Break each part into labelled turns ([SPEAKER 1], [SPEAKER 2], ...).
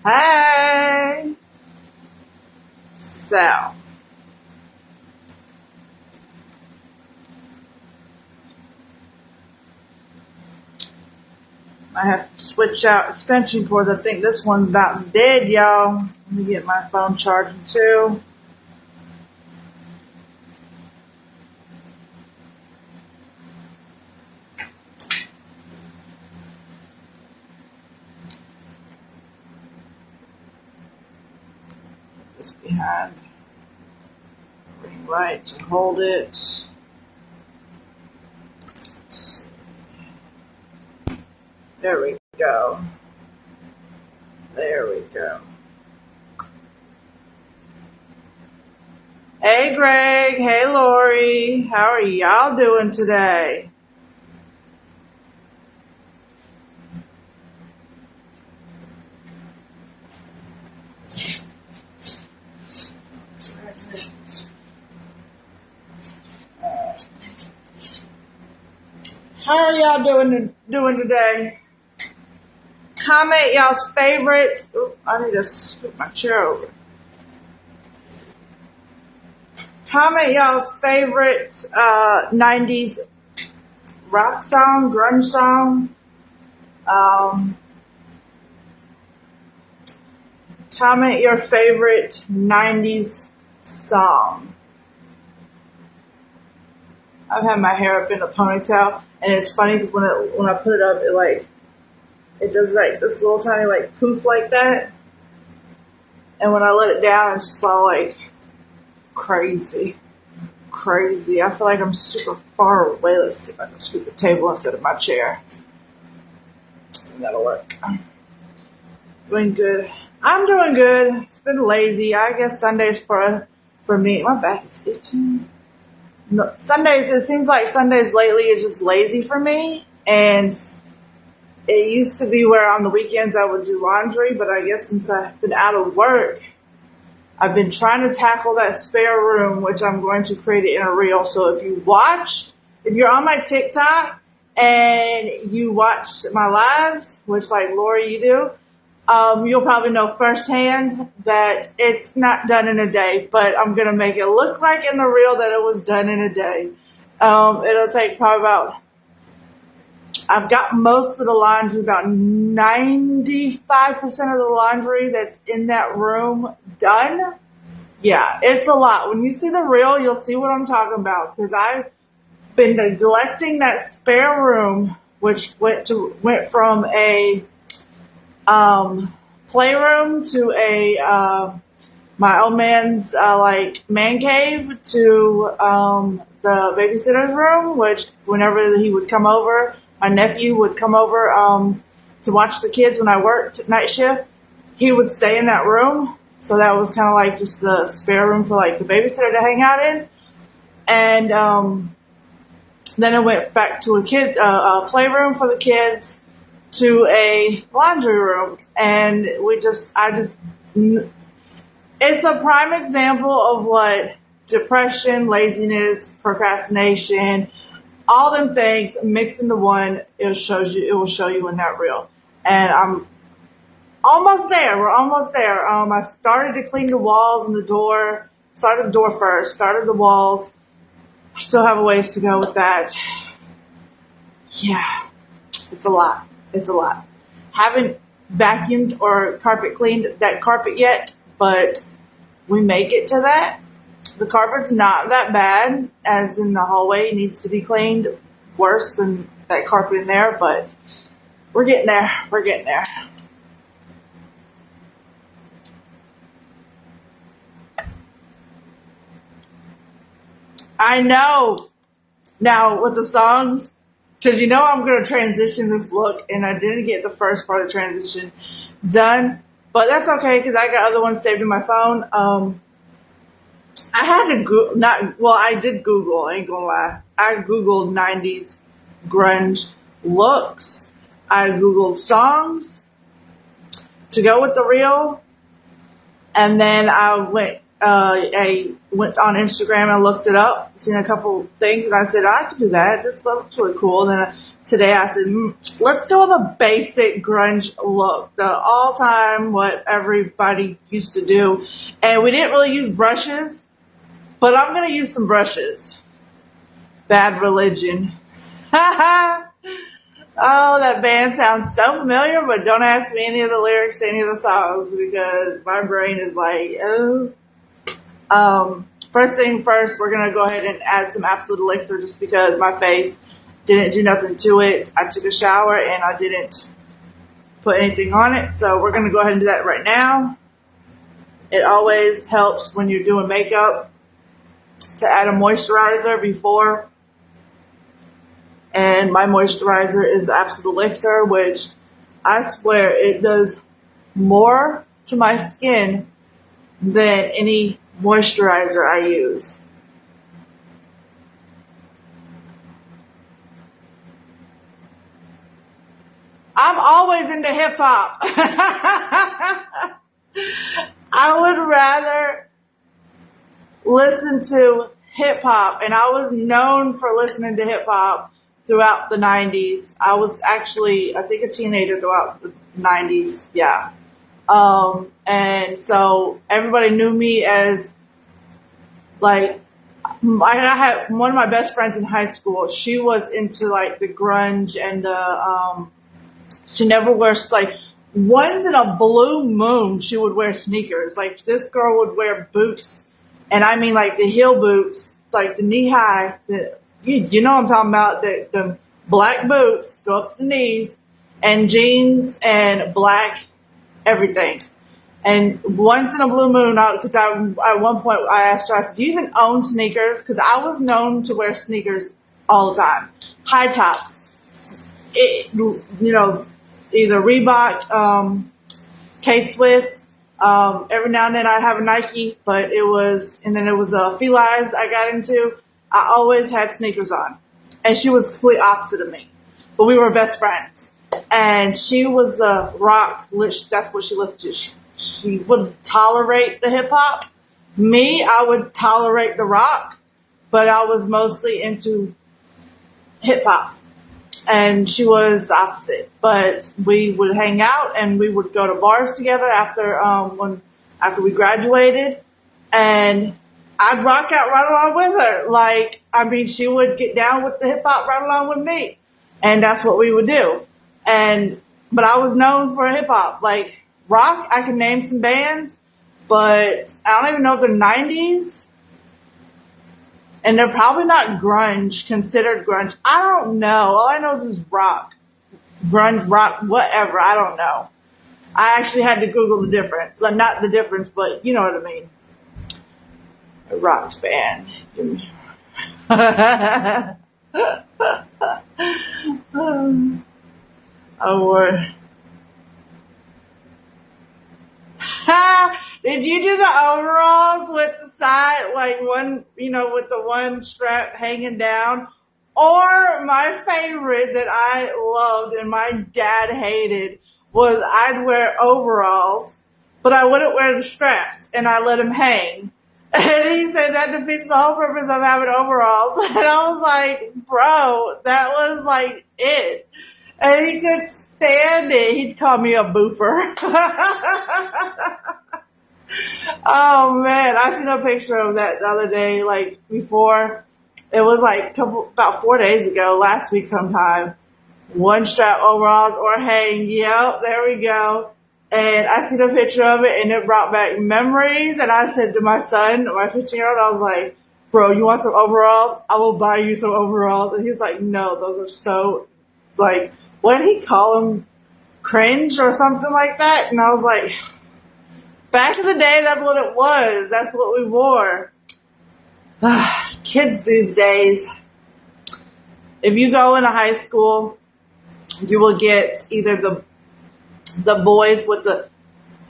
[SPEAKER 1] Hey. So, I have to switch out extension cords. I think this one's about dead, y'all. Let me get my phone charging too. This behind the ring light to hold it. There we go. There we go. Hey Greg, hey Lori, how are y'all doing today? How are y'all doing today? Comment y'all's favorite. Ooh, I need to scoot my chair over. Comment y'all's favorite 90s rock song, grunge song. Um, Comment your favorite 90s song. I've had my hair up in a ponytail, and it's funny because when I put it up, it does like this little tiny like poof like that, and when I let it down, it's just all like crazy. I feel like I'm super far away. Let's see if I can scoop the table instead of my chair. That'll work. Doing good. I'm doing good. It's been lazy. I guess Sundays for me. My back is itching. No, Sundays. It seems like Sundays lately is just lazy for me, and it used to be where on the weekends I would do laundry, but I guess since I've been out of work, I've been trying to tackle that spare room, which I'm going to create it in a reel. So if you're on my TikTok and you watch my lives, which like Lori, you do, you'll probably know firsthand that it's not done in a day, but I'm going to make it look like in the reel that it was done in a day. It'll take probably I've got most of the laundry, about 95% of the laundry that's in that room done. Yeah, it's a lot. When you see the reel, you'll see what I'm talking about, because I've been neglecting that spare room, which went from a playroom to my old man's like man cave to the babysitter's room, which whenever he would come over, my nephew would come over to watch the kids when I worked night shift. He would stay in that room. So that was kind of like just the spare room for like the babysitter to hang out in. And then it went back to a playroom for the kids to a laundry room. And it's a prime example of what depression, laziness, procrastination, all them things mixed into one, it will show you in that reel. And I'm almost there. We're almost there. I started to clean the walls and the door. Started the door first. Started the walls. I still have a ways to go with that. Yeah, it's a lot. It's a lot. Haven't vacuumed or carpet cleaned that carpet yet, but we may get to that. The carpet's not that bad, as in the hallway needs to be cleaned. Worse than that carpet in there, but we're getting there. We're getting there. I know. Now, with the songs, because I'm going to transition this look, and I didn't get the first part of the transition done, but that's okay, because I got other ones saved in my phone. I had to I did Google, I ain't gonna lie. I Googled 90s grunge looks. I Googled songs to go with the reel. And then I went on Instagram and looked it up, seen a couple things, and I said, I could do that. This looks really cool. And then I today I said, let's go with a basic grunge look, the all-time what everybody used to do. And we didn't really use brushes, but I'm going to use some brushes. Bad Religion. Oh, that band sounds so familiar, but don't ask me any of the lyrics to any of the songs because my brain is like, oh. First thing first, we're going to go ahead and add some Absolute Elixir just because my face didn't do nothing to it. I took a shower and I didn't put anything on it, so we're going to go ahead and do that right now. It always helps when you're doing makeup to add a moisturizer before. And my moisturizer is Absolute Elixir, which I swear it does more to my skin than any moisturizer I use. I'm always into hip hop. I would rather listen to hip hop, and I was known for listening to hip hop throughout the 90s. I was actually, I think, a teenager throughout the 90s. Yeah. And so everybody knew me as like, I had one of my best friends in high school. She was into like the grunge and the, she never wears like once in a blue moon, she would wear sneakers. Like this girl would wear boots, and I mean like the heel boots, like the knee high, you know what I'm talking about, the black boots go up to the knees, and jeans and black everything. And once in a blue moon, because at one point I asked her, I said, do you even own sneakers? Because I was known to wear sneakers all the time. High tops. You know, either Reebok, K-Swiss. Every now and then I'd have a Nike, but and then it was Felines I got into. I always had sneakers on. And she was complete opposite of me. But we were best friends. And she was rock, that's what she listened to. She would tolerate the hip hop. Me, I would tolerate the rock, but I was mostly into hip hop. And she was the opposite. But we would hang out and we would go to bars together after we graduated, and I'd rock out right along with her. Like, I mean, she would get down with the hip hop right along with me. And that's what we would do. But I was known for hip hop. Like, rock, I can name some bands, but I don't even know if they're 90s. And they're probably not grunge, considered grunge. I don't know. All I know is rock. Grunge, rock, whatever. I don't know. I actually had to Google the difference. Like, not the difference, but you know what I mean. A rock fan. Oh, did you do the overalls with the side, like one, with the one strap hanging down? Or my favorite that I loved and my dad hated was I'd wear overalls, but I wouldn't wear the straps and I let them hang. And he said that defeats the whole purpose of having overalls. And I was like, bro, that was like it. And he couldn't stand it. He'd call me a boofer. Oh man, I seen a picture of that the other day, like before. It was like about 4 days ago, last week sometime. One strap overalls or hang. Yep, there we go. And I seen a picture of it and it brought back memories. And I said to my son, my 15-year-old, I was like, bro, you want some overalls? I will buy you some overalls. And he was like, no, those are so, like, what did he call them? Cringe or something like that? And I was like, back in the day, that's what it was. That's what we wore. Kids these days, if you go into high school, you will get either the boys with the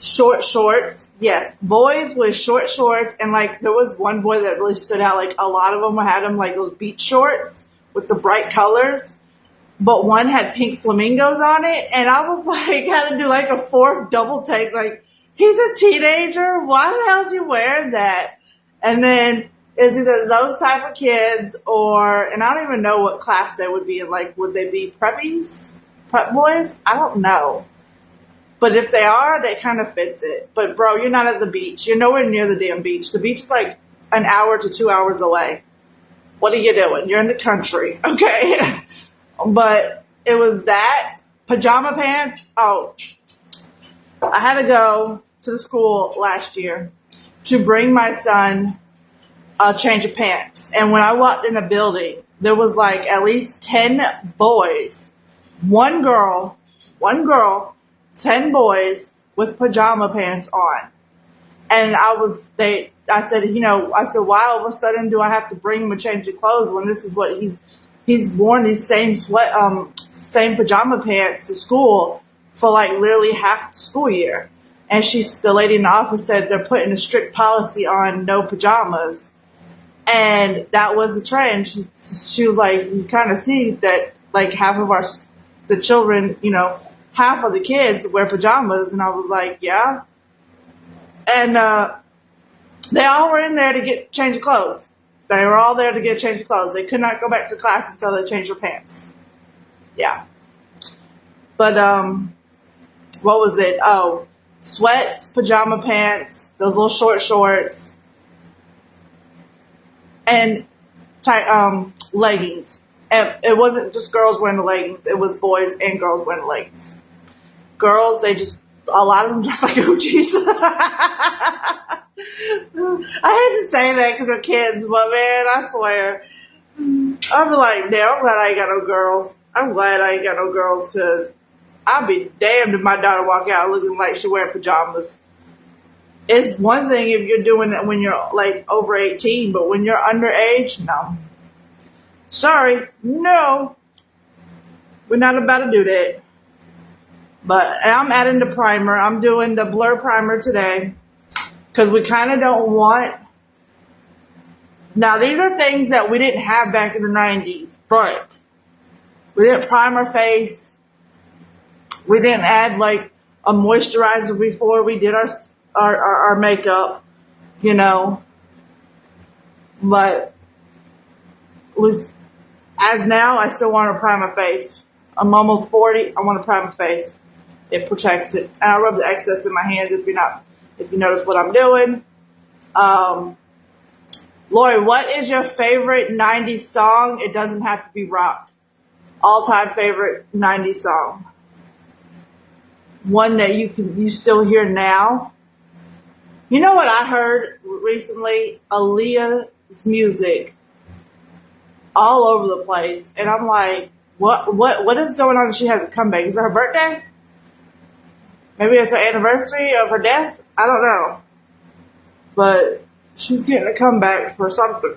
[SPEAKER 1] short shorts. Yes, boys with short shorts. And like, there was one boy that really stood out. Like, a lot of them had like those beach shorts with the bright colors. But one had pink flamingos on it. And I was like, had to do like a fourth double take. Like, he's a teenager. Why the hell is he wearing that? And then It's either those type of kids or, and I don't even know what class they would be in. Like, would they be preppies? Prep boys? I don't know. But if they are, that kind of fits it. But bro, you're not at the beach. You're nowhere near the damn beach. The beach is like an hour to 2 hours away. What are you doing? You're in the country. Okay. But it was that. Pajama pants. Oh, I had to go to the school last year to bring my son a change of pants. And when I walked in the building, there was like at least 10 boys, one girl, 10 boys with pajama pants on. And I said, why all of a sudden do I have to bring him a change of clothes when this is what he's worn these same same pajama pants to school for like literally half the school year. And the lady in the office said they're putting a strict policy on no pajamas. And that was the trend. She was like, you kind of see that like half of the children, half of the kids wear pajamas. And I was like, yeah. And they all were in there to change of clothes. They were all there to get a change of clothes. They could not go back to class until they changed their pants. Yeah. But what was it? Oh, sweats, pajama pants, those little short shorts, and tight leggings. And it wasn't just girls wearing the leggings. It was boys and girls wearing the leggings. Girls, a lot of them dress like Gucci's. I hate to say that because they're kids, but man, I swear. I'll be like, damn, I'm glad I ain't got no girls. I'm glad I ain't got no girls because I'd be damned if my daughter walk out looking like she wearing pajamas. It's one thing if you're doing it when you're like over 18, but when you're underage, no. Sorry, no. We're not about to do that. But I'm adding the primer. I'm doing the blur primer today because we kind of don't want. Now, these are things that we didn't have back in the 90s, but we didn't prime our face. We didn't add like a moisturizer before we did our makeup, But as now, I still want to prime my face. I'm almost 40. I want to prime my face. It protects it. And I rub the excess in my hands if you notice what I'm doing. Lori, what is your favorite 90s song? It doesn't have to be rock. All-time favorite 90s song. One that you still hear now. You know what I heard recently? Aaliyah's music all over the place. And I'm like, what is going on? She has a comeback. Is it her birthday? Maybe it's her anniversary of her death? I don't know. But she's getting a comeback for something.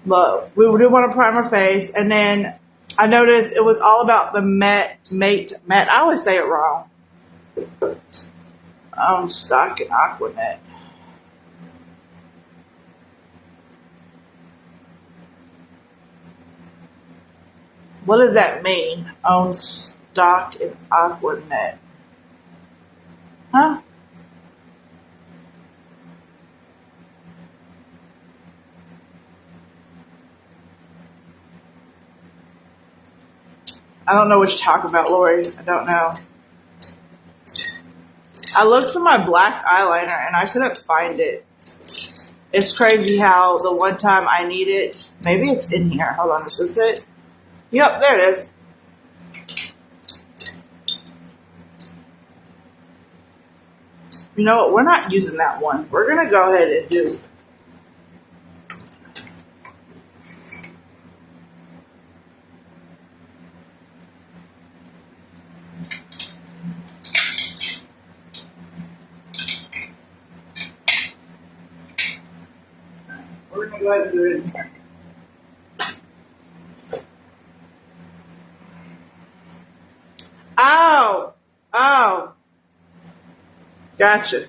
[SPEAKER 1] But we do want to prime her face. And then I noticed it was all about the Met. I always say it wrong. I'm stuck in Aquanet. What does that mean? Own stock in Aquanet. Huh? I don't know what you're talking about, Lori. I don't know. I looked for my black eyeliner and I couldn't find it. It's crazy how the one time I need it, maybe it's in here. Hold on, is this it? Yep, there it is. You know what? We're not using that one. We're going to go ahead and do. We're going to go ahead and do it in here. Oh. Gotcha.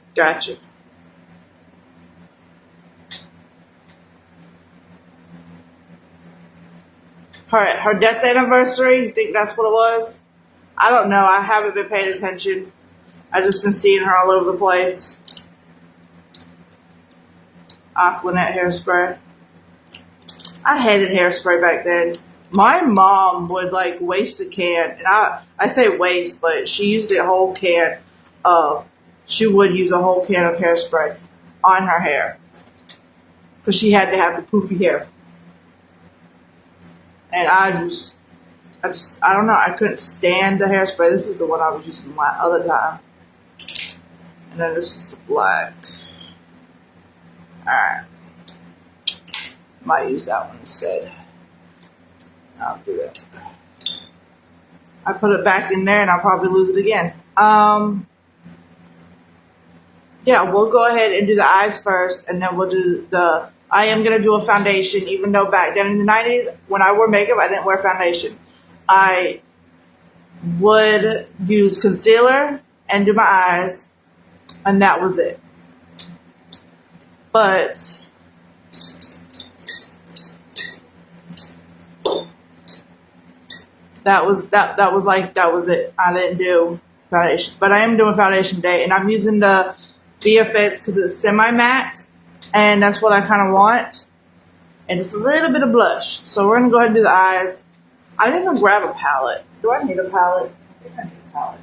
[SPEAKER 1] Her death anniversary, you think that's what it was? I don't know. I haven't been paying attention. I've just been seeing her all over the place. Aquanet hairspray. I hated hairspray back then. My mom would like waste a can, and I say waste, but she used a whole can of. She would use a whole can of hairspray on her hair because she had to have the poofy hair. And I don't know. I couldn't stand the hairspray. This is the one I was using my other time, and then this is the black. All right, might use that one instead. I'll do that. I put it back in there, and I'll probably lose it again. Yeah, we'll go ahead and do the eyes first, and then we'll do the. I am gonna do a foundation, even though back then in the 90s, when I wore makeup, I didn't wear foundation. I would use concealer and do my eyes, and that was it. But that was it. I didn't do foundation, but I am doing foundation today, and I'm using the VFX because it's semi-matte, and that's what I kind of want. And it's a little bit of blush, so we're gonna go ahead and do the eyes. I didn't even grab a palette. Do I need a palette? I think I need a palette.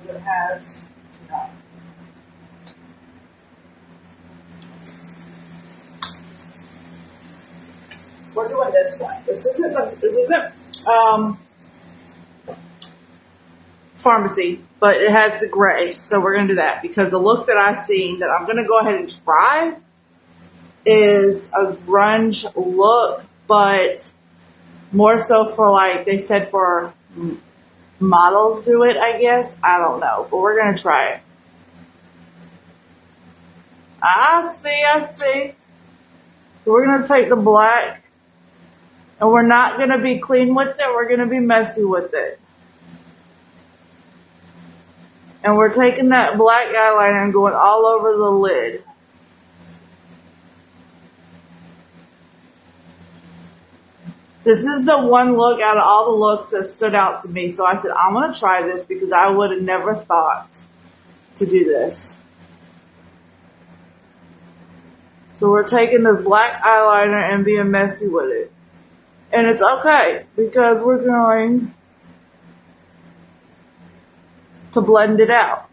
[SPEAKER 1] Because it has, no. We're doing this one. This isn't pharmacy, but it has the gray, so we're gonna do that because the look that I've seen that I'm gonna go ahead and try is a grunge look, but more so for like they said for models do it, I guess. I don't know, but we're gonna try it. I see. So we're gonna take the black, and we're not gonna be clean with it. We're gonna be messy with it. And we're taking that black eyeliner and going all over the lid. This is the one look out of all the looks that stood out to me. So I said, I'm going to try this because I would have never thought to do this. So we're taking this black eyeliner and being messy with it. And it's okay because we're going to blend it out.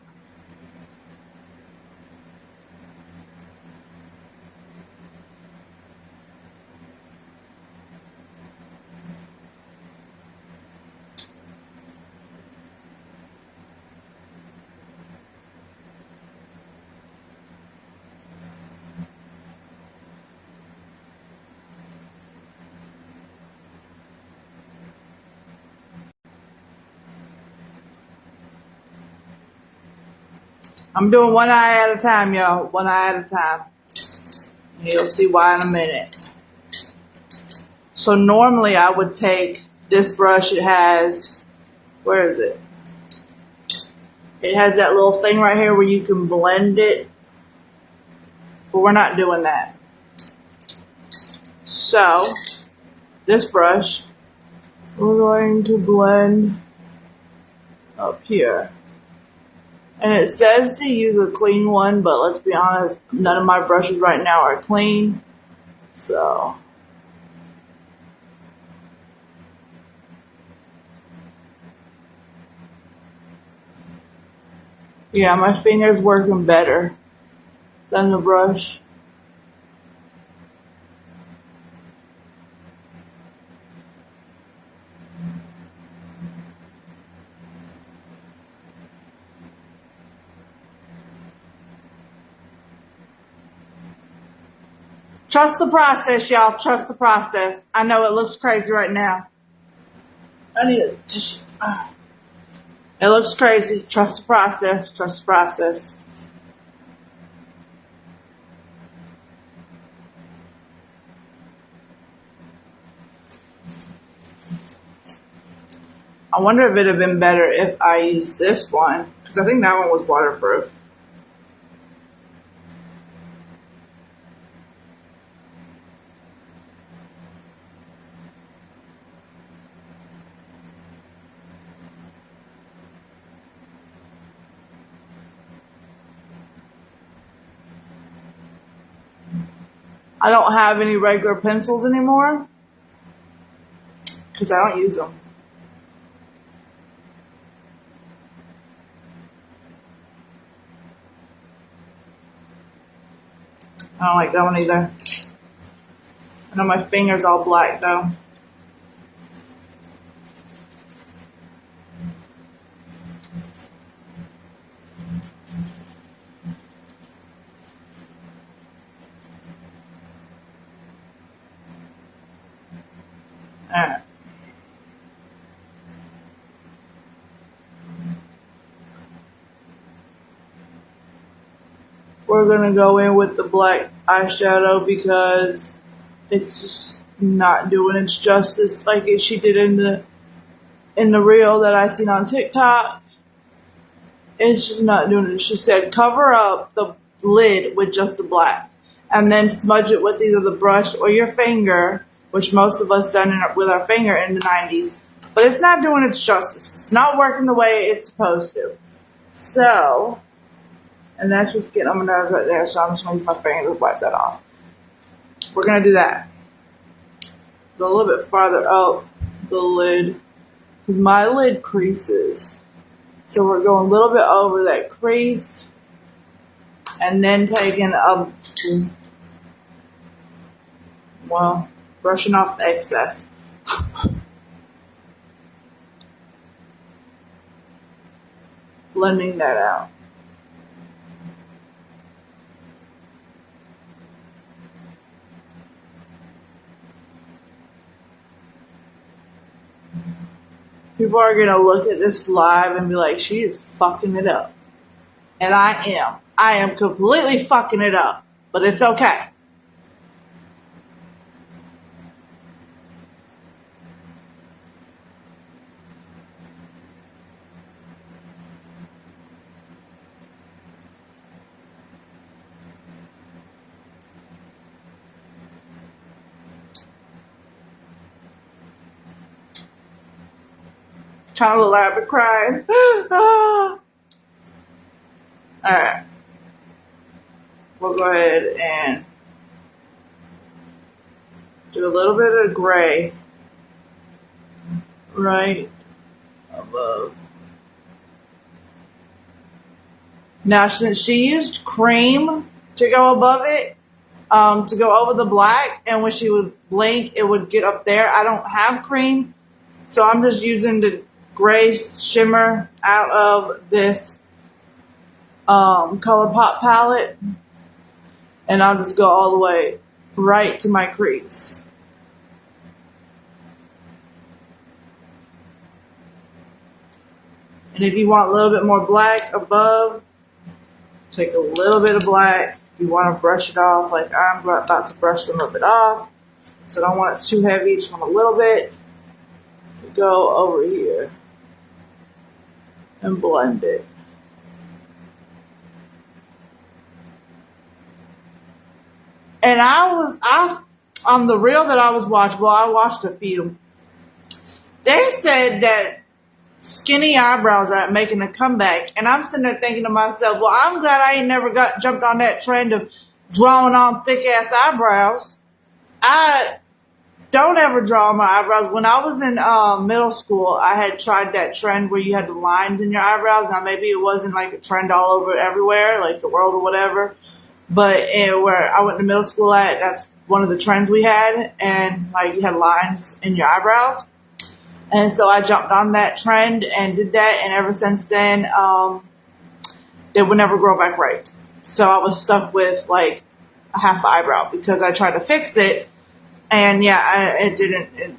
[SPEAKER 1] I'm doing one eye at a time, y'all. One eye at a time. And you'll see why in a minute. So normally I would take this brush. It has, where is it? It has that little thing right here where you can blend it. But we're not doing that. So, this brush, we're going to blend up here. And it says to use a clean one, but let's be honest, none of my brushes right now are clean. So, yeah, my finger's working better than the brush. Trust the process, y'all. Trust the process. I know it looks crazy right now. I need a tissue. It looks crazy. Trust the process. Trust the process. I wonder if it would have been better if I used this one, because I think that one was waterproof. I don't have any regular pencils anymore because I don't use them. I don't like that one either. I know my finger's all black though. Alright. We're gonna go in with the black eyeshadow because it's just not doing its justice like she did in the reel that I seen on TikTok. It's just not doing it. She said cover up the lid with just the black and then smudge it with either the brush or your finger, which most of us done with our finger in the 90s. But it's not doing its justice. It's not working the way it's supposed to. So, and that's just getting on my nerves right there, so I'm just going to use my finger to wipe that off. We're going to do that. Go a little bit farther up the lid, because my lid creases. So we're going a little bit over that crease, and then taking brushing off the excess. Blending that out. People are going to look at this live and be like, she is fucking it up. And I am. I am completely fucking it up. But it's okay. Kind of loud but crying. Alright. We'll go ahead and do a little bit of gray right above. Now, since she used cream to go above it, to go over the black, and when she would blink, it would get up there. I don't have cream, so I'm just using the gray shimmer out of this ColourPop palette, and I'll just go all the way right to my crease. And if you want a little bit more black above, take a little bit of black. If you want to brush it off, like I'm about to brush some of it off, so I don't want it too heavy, just want a little bit to go over here and blend it. And I on the reel that I was watching, well, I watched a few. They said that skinny eyebrows are making a comeback, and I'm sitting there thinking to myself, well, I'm glad I ain't never jumped on that trend of drawing on thick ass eyebrows. I don't ever draw my eyebrows. When I was in middle school, I had tried that trend where you had the lines in your eyebrows. Now, maybe it wasn't like a trend all over everywhere, like the world or whatever. But where I went to middle school at, that's one of the trends we had. And like you had lines in your eyebrows. And so I jumped on that trend and did that. And ever since then, they would never grow back right. So I was stuck with like a half eyebrow because I tried to fix it. And yeah, it didn't.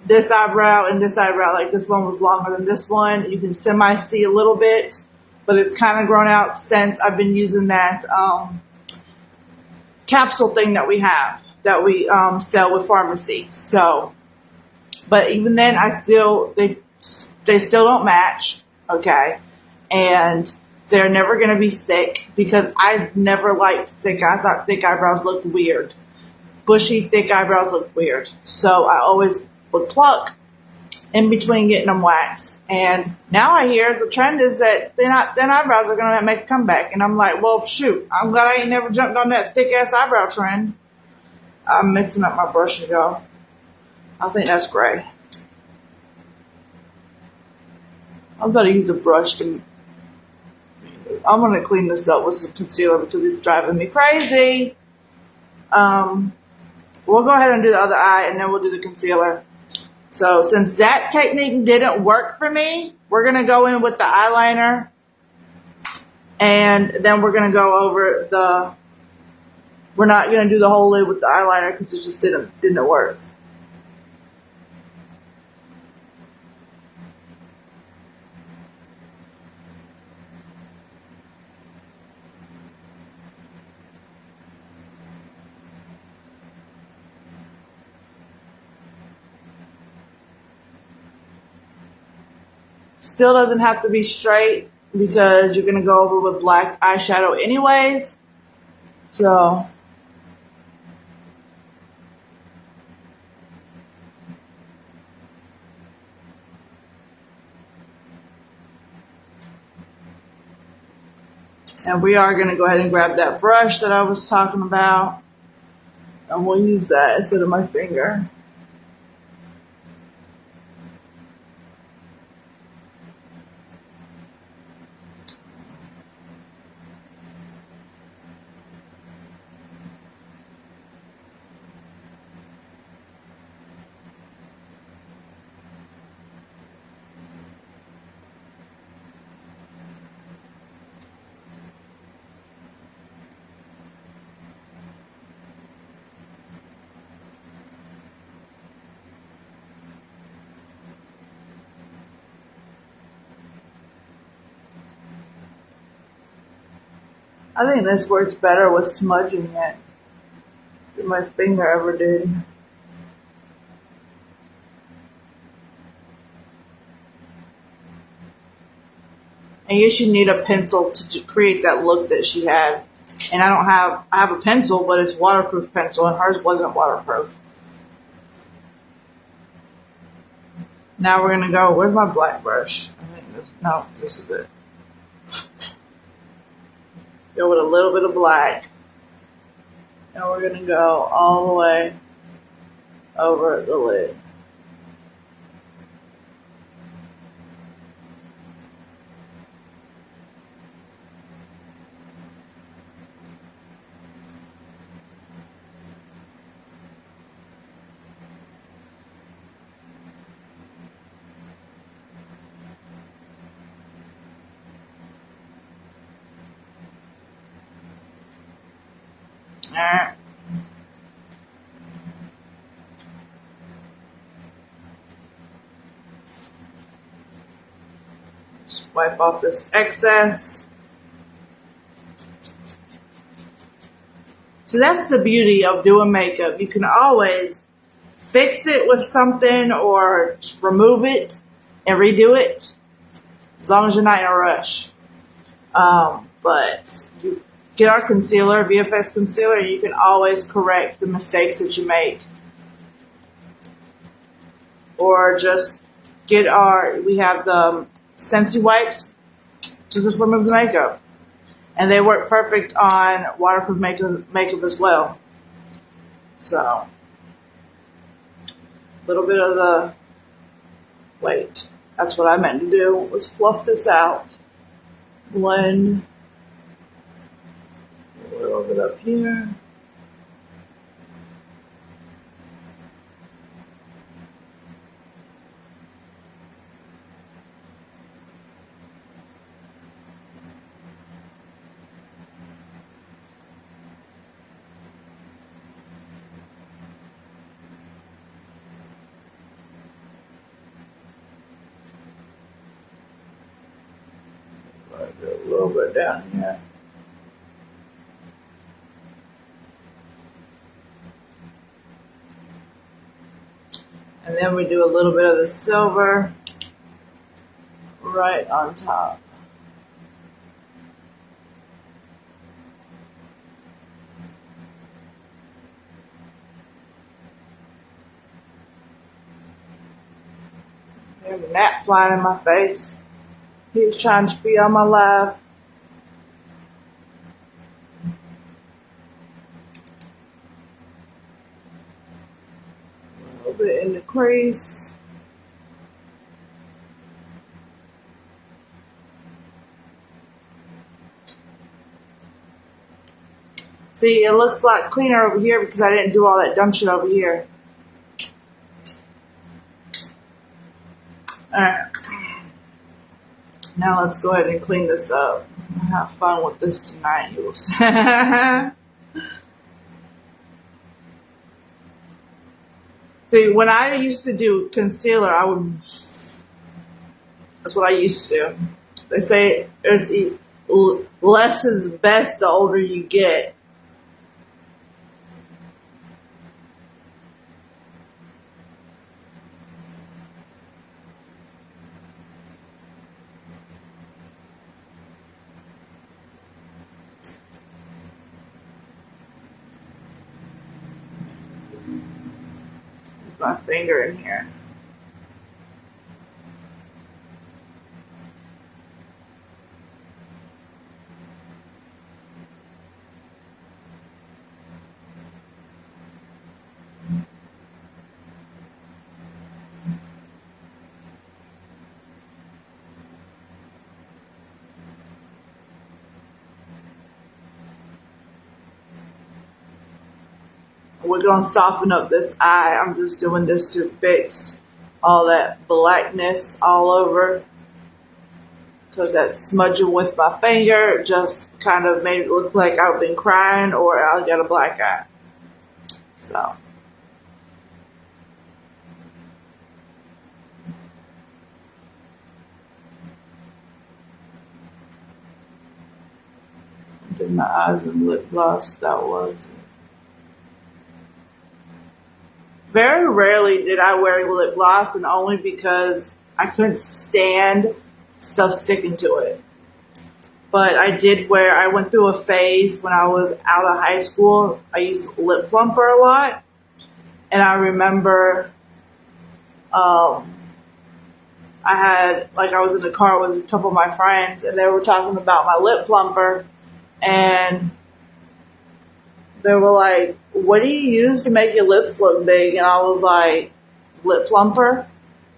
[SPEAKER 1] This eyebrow and this eyebrow, like this one was longer than this one. You can semi-see a little bit, but it's kind of grown out since I've been using that capsule thing that we have, that we sell with pharmacy. So, but even then, they still don't match, okay? And they're never going to be thick because I never liked thick. I thought thick eyebrows looked weird. Bushy, thick eyebrows look weird. So I always would pluck in between getting them waxed. And now I hear the trend is that thin eyebrows are going to make a comeback. And I'm like, well, shoot, I'm glad I ain't never jumped on that thick ass eyebrow trend. I'm mixing up my brushes, y'all. I think that's gray. I'm going to use a brush to. I'm going to clean this up with some concealer because it's driving me crazy. We'll go ahead and do the other eye and then we'll do the concealer. So since that technique didn't work for me, we're going to go in with the eyeliner and then we're going to go over we're not going to do the whole lid with the eyeliner because it just didn't work. Still doesn't have to be straight because you're going to go over with black eyeshadow anyways. So and we are going to go ahead and grab that brush that I was talking about. And we'll use that instead of my finger. I think this works better with smudging it than my finger ever did. And you should need a pencil to create that look that she had. And I have a pencil, but it's waterproof pencil, and hers wasn't waterproof. Now we're going to go, where's my black brush? I think this is it. Go with a little bit of black. And we're going to go all the way over the lid. Alright. Just wipe off this excess. So that's the beauty of doing makeup. You can always fix it with something or remove it and redo it as long as you're not in a rush. But you get our concealer, VFX concealer, and you can always correct the mistakes that you make. Or just we have the Scentsy wipes to just remove the makeup. And they work perfect on waterproof makeup as well. So, a little bit of that's what I meant to do, was fluff this out. Blend a little bit up here. A little bit down here. And then we do a little bit of the silver right on top. There's a gnat flying in my face. He was trying to be on my live. little bit in the crease. See, it looks a lot cleaner over here because I didn't do all that dumb shit over here. Alright. Now let's go ahead and clean this up. Have fun with this tonight, you will see. See, when I used to do concealer, that's what I used to do. They say less is best the older you get. My finger in here. We're going to soften up this eye. I'm just doing this to fix all that blackness all over. Because that smudging with my finger just kind of made it look like I've been crying or I got a black eye. So. Did my eyes and lip gloss. That was it. Very rarely did I wear lip gloss, and only because I couldn't stand stuff sticking to it. But I went through a phase when I was out of high school. I used lip plumper a lot. And I remember I was in the car with a couple of my friends, and they were talking about my lip plumper. And they were like, what do you use to make your lips look big? And I was like, lip plumper.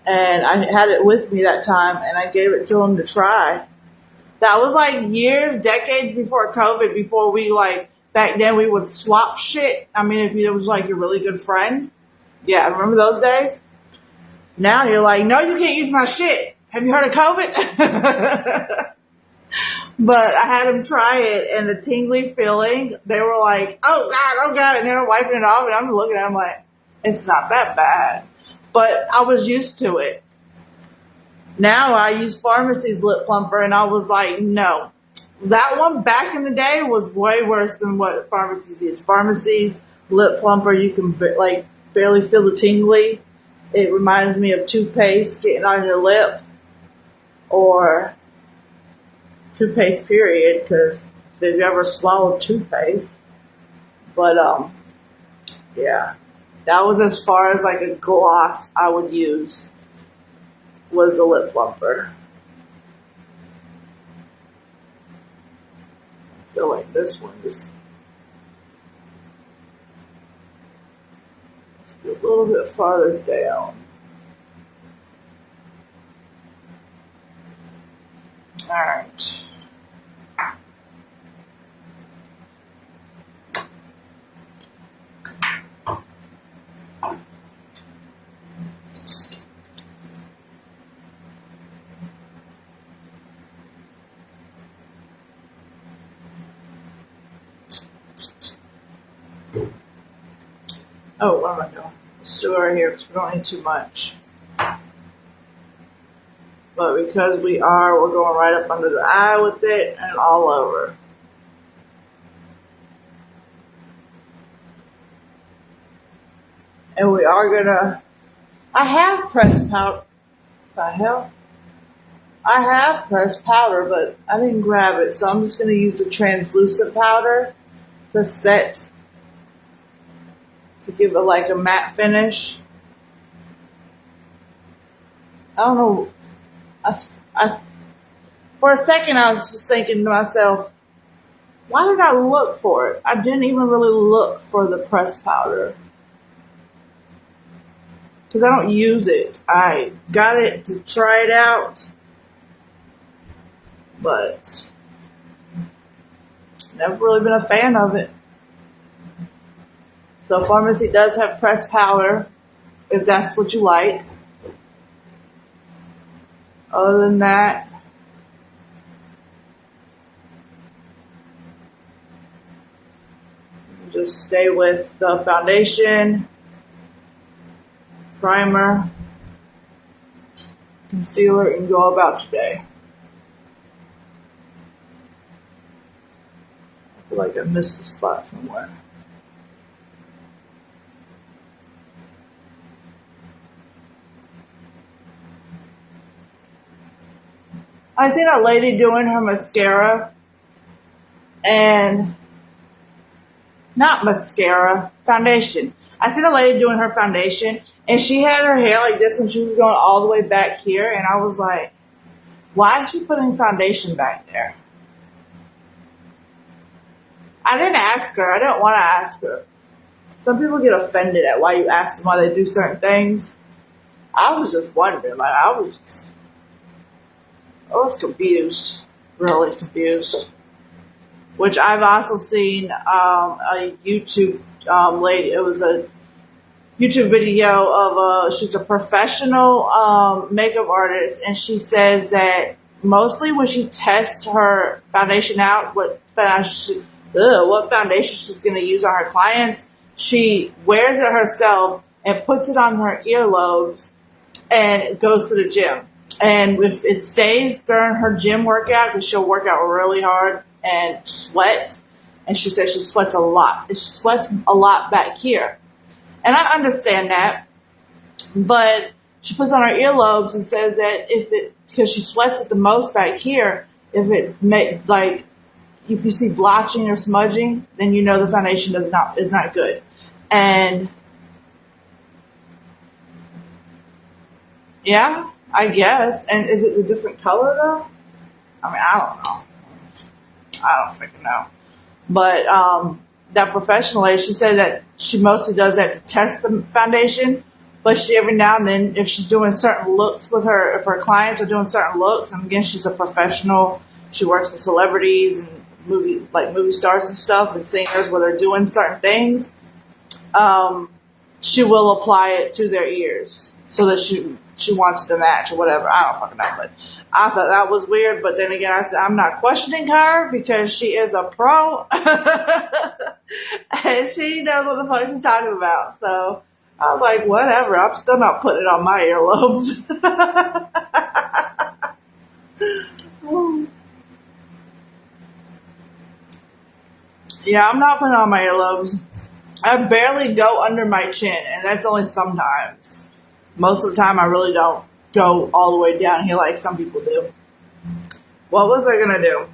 [SPEAKER 1] And I had it with me that time, and I gave it to them to try. That was like years, decades before COVID, before back then we would swap shit. I mean, if it was like your really good friend. Yeah, remember those days? Now you're like, no, you can't use my shit. Have you heard of COVID? But I had them try it, and the tingly feeling, they were like, oh God, and they were wiping it off, and I'm looking at them like, it's not that bad. But I was used to it. Now I use Pharmacy's lip plumper, and I was like, no. That one back in the day was way worse than what Pharmacy's is. Pharmacy's lip plumper, you can barely feel the tingly. It reminds me of toothpaste getting on your lip, or toothpaste period, because if you ever swallowed toothpaste. But yeah, that was as far as like a gloss I would use, was a lip plumper. I feel like this one is a little bit farther down. All right. Oh, what am I doing? Let's do it right here because we don't need too much. But because we're going right up under the eye with it and all over. And we are gonna, I have pressed powder. The hell? I have pressed powder, but I didn't grab it. So I'm just gonna use the translucent powder to set, to give it like a matte finish. I don't know. For a second, I was just thinking to myself, why did I look for it? I didn't even really look for the pressed powder. because I don't use it. I got it to try it out, but never really been a fan of it. So Pharmacy does have pressed powder, if that's what you like. Other than that, just stay with the foundation, primer, concealer, and go about your day. I feel like I missed a spot somewhere. I seen a lady doing her mascara, and not mascara, foundation. I seen a lady doing her foundation, and she had her hair like this, and she was going all the way back here, and I was like, why is she putting foundation back there? I didn't ask her. I didn't want to ask her. Some people get offended at why you ask them why they do certain things. I was just wondering, like, I was confused, really confused. Which I've also seen a YouTube lady. It was a YouTube video of she's a professional makeup artist, and she says that mostly when she tests her foundation out, what foundation she's going to use on her clients, she wears it herself and puts it on her earlobes and goes to the gym. And if it stays during her gym workout, because she'll work out really hard and sweat, and she says she sweats a lot. And she sweats a lot back here. And I understand that, but she puts on her earlobes and says that because she sweats it the most back here, if you see blotching or smudging, then you know the foundation is not good. And yeah, I guess. And is it a different color though? I mean, I don't know. I don't freaking know. But that professional lady, she said that she mostly does that to test the foundation. But she every now and then, if she's doing certain looks with her, if her clients are doing certain looks, and again, she's a professional. She works with celebrities and movie stars and stuff, and singers where they're doing certain things. She will apply it to their ears so that she wants it to match or whatever. I don't fucking know, but I thought that was weird. But then again, I said I'm not questioning her because she is a pro and she knows what the fuck she's talking about. So I was like, whatever. I'm still not putting it on my earlobes. Yeah, I'm not putting it on my earlobes. I barely go under my chin, and that's only sometimes. Most of the time, I really don't go all the way down here like some people do. What was I going to do?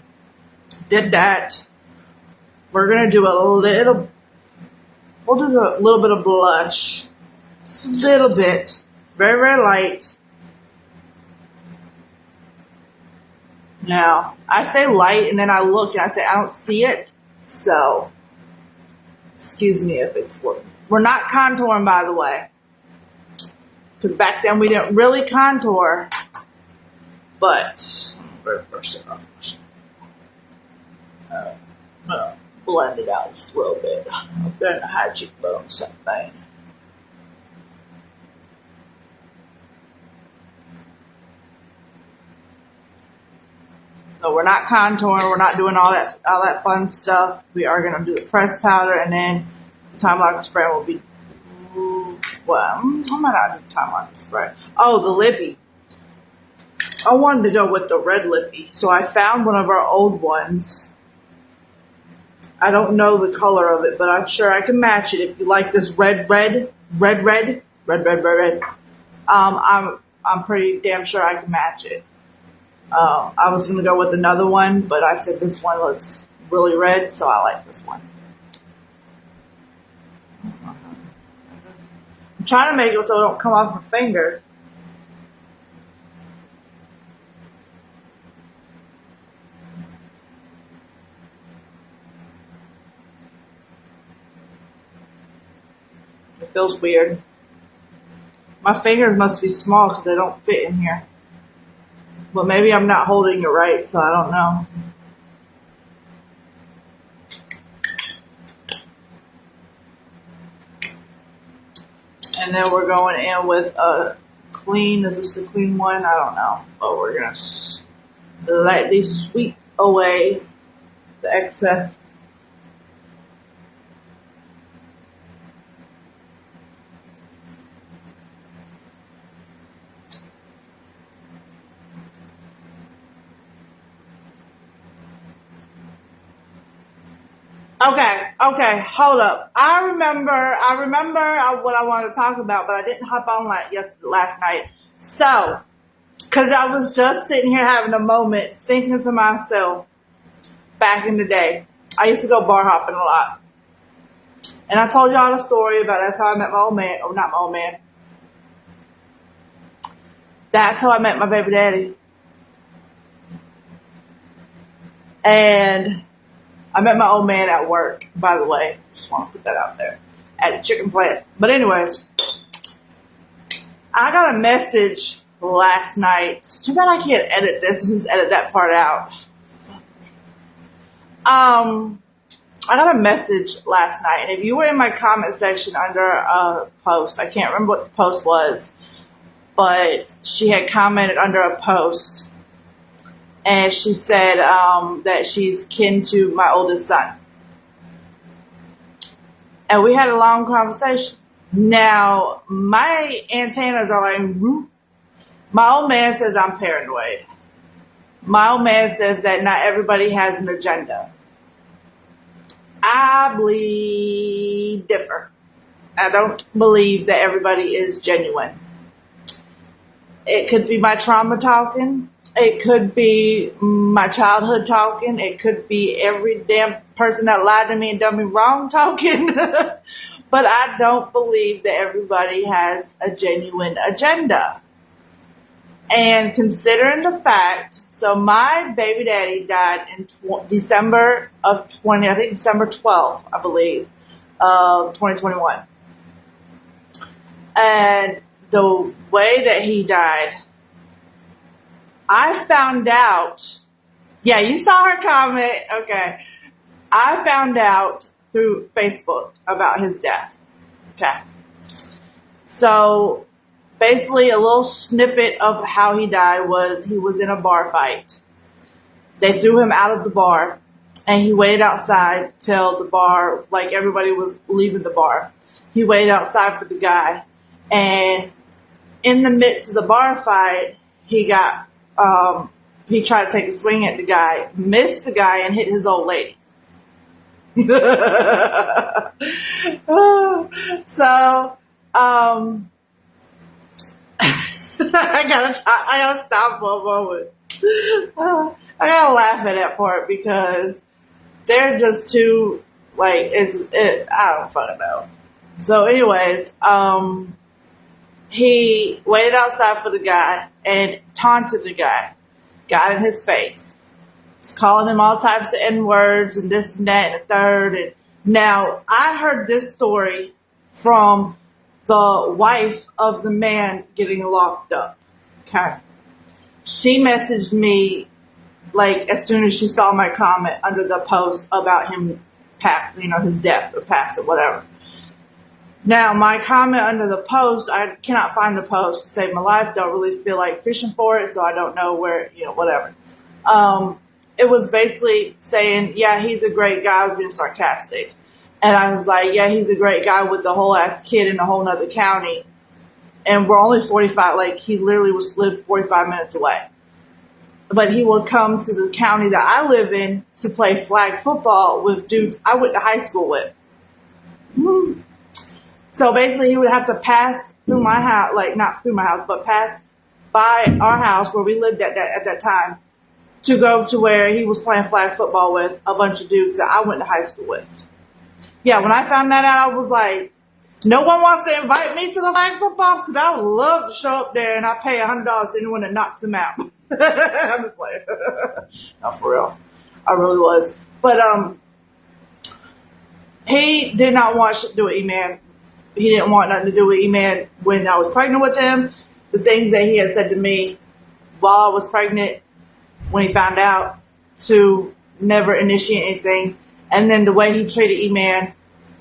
[SPEAKER 1] Did that. We're going to do we'll do a little bit of blush. Just a little bit. Very, very light. Now, I say light, and then I look, and I say, I don't see it. So, excuse me if it's... We're not contouring, by the way. Because back then we didn't really contour. But, I'm going to brush it off. Blend it out just a little bit. Up there in the high cheekbones, same thing. So we're not contouring, we're not doing all that fun stuff. We are going to do the pressed powder, and then the time lock spray will be, well, I might not do the time lock spray. Oh, the lippy. I wanted to go with the red lippy, so I found one of our old ones. I don't know the color of it, but I'm sure I can match it. If you like this red. I'm pretty damn sure I can match it. I was going to go with another one, but I said this one looks really red, so I like this one. I'm trying to make it so it don't come off my fingers. It feels weird. My fingers must be small because they don't fit in here. But maybe I'm not holding it right, so I don't know. And then we're going in with a clean. Is this the clean one? I don't know. But we're going to lightly sweep away the excess. Okay, hold up. I remember what I wanted to talk about, but I didn't hop on last night. So, because I was just sitting here having a moment, thinking to myself, back in the day, I used to go bar hopping a lot. And I told y'all the story about that's how I met my old man, or not my old man. That's how I met my baby daddy. And I met my old man at work, by the way. Just want to put that out there. At the chicken plant. But anyways, I got a message last night. Too bad I can't edit this and just edit that part out. I got a message last night. And if you were in my comment section under a post, I can't remember what the post was, but she had commented under a post. And she said that she's kin to my oldest son. And we had a long conversation. Now, my antennas are like, whoop. My old man says I'm paranoid. My old man says that not everybody has an agenda. I believe differ. I don't believe that everybody is genuine. It could be my trauma talking. It could be my childhood talking. It could be every damn person that lied to me and done me wrong talking. But I don't believe that everybody has a genuine agenda. And considering the fact, so my baby daddy died in December 12th, I believe, of 2021. And the way that he died, I found out, yeah, you saw her comment, okay. I found out through Facebook about his death, okay. So, basically a little snippet of how he died was he was in a bar fight. They threw him out of the bar, and he waited outside till the bar, like everybody was leaving the bar. He waited outside for the guy, and in the midst of the bar fight, he tried to take a swing at the guy, missed the guy, and hit his old lady. So, I gotta stop for a moment. I gotta laugh at that part because they're just too, like, I don't fucking know. So anyways, he waited outside for the guy and taunted the guy, got in his face. He's calling him all types of N-words and this and that and the third. And now, I heard this story from the wife of the man getting locked up. Okay. She messaged me, like, as soon as she saw my comment under the post about him, his death or pass or whatever. Now, my comment under the post, I cannot find the post to save my life. Don't really feel like fishing for it, so I don't know where, whatever. It was basically saying, yeah, he's a great guy. I was being sarcastic. And I was like, yeah, he's a great guy with the whole ass kid in a whole nother county. And we're only 45, like, he literally lived 45 minutes away. But he would come to the county that I live in to play flag football with dudes I went to high school with. Mm-hmm. So basically he would have to pass through my house, like not through my house, but pass by our house where we lived at that time to go to where he was playing flag football with a bunch of dudes that I went to high school with. Yeah, when I found that out, I was like, no one wants to invite me to the flag football because I would love to show up there and I pay $100 to anyone that knocks him out. I'm just playing. Not for real. I really was. But he did not want shit to do with E-Man. he didn't want nothing to do with E-Man when I was pregnant with him. The things that he had said to me while I was pregnant, when he found out, to never initiate anything. And then the way he treated E-Man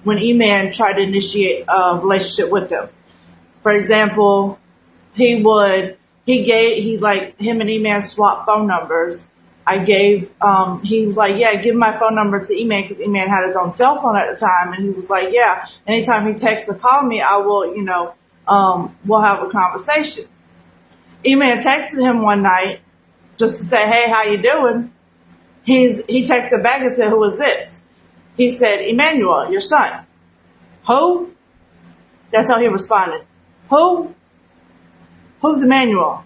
[SPEAKER 1] when E-Man tried to initiate a relationship with him. For example, him and E-Man swapped phone numbers. He was like, yeah, give my phone number to E-Man, because E-Man had his own cell phone at the time. And he was like, yeah, anytime he texts or calls me, I will, we'll have a conversation. E-Man texted him one night just to say, hey, how you doing? He texted back and said, who is this? He said, Emmanuel, your son. Who? That's how he responded. Who? Who's Emmanuel?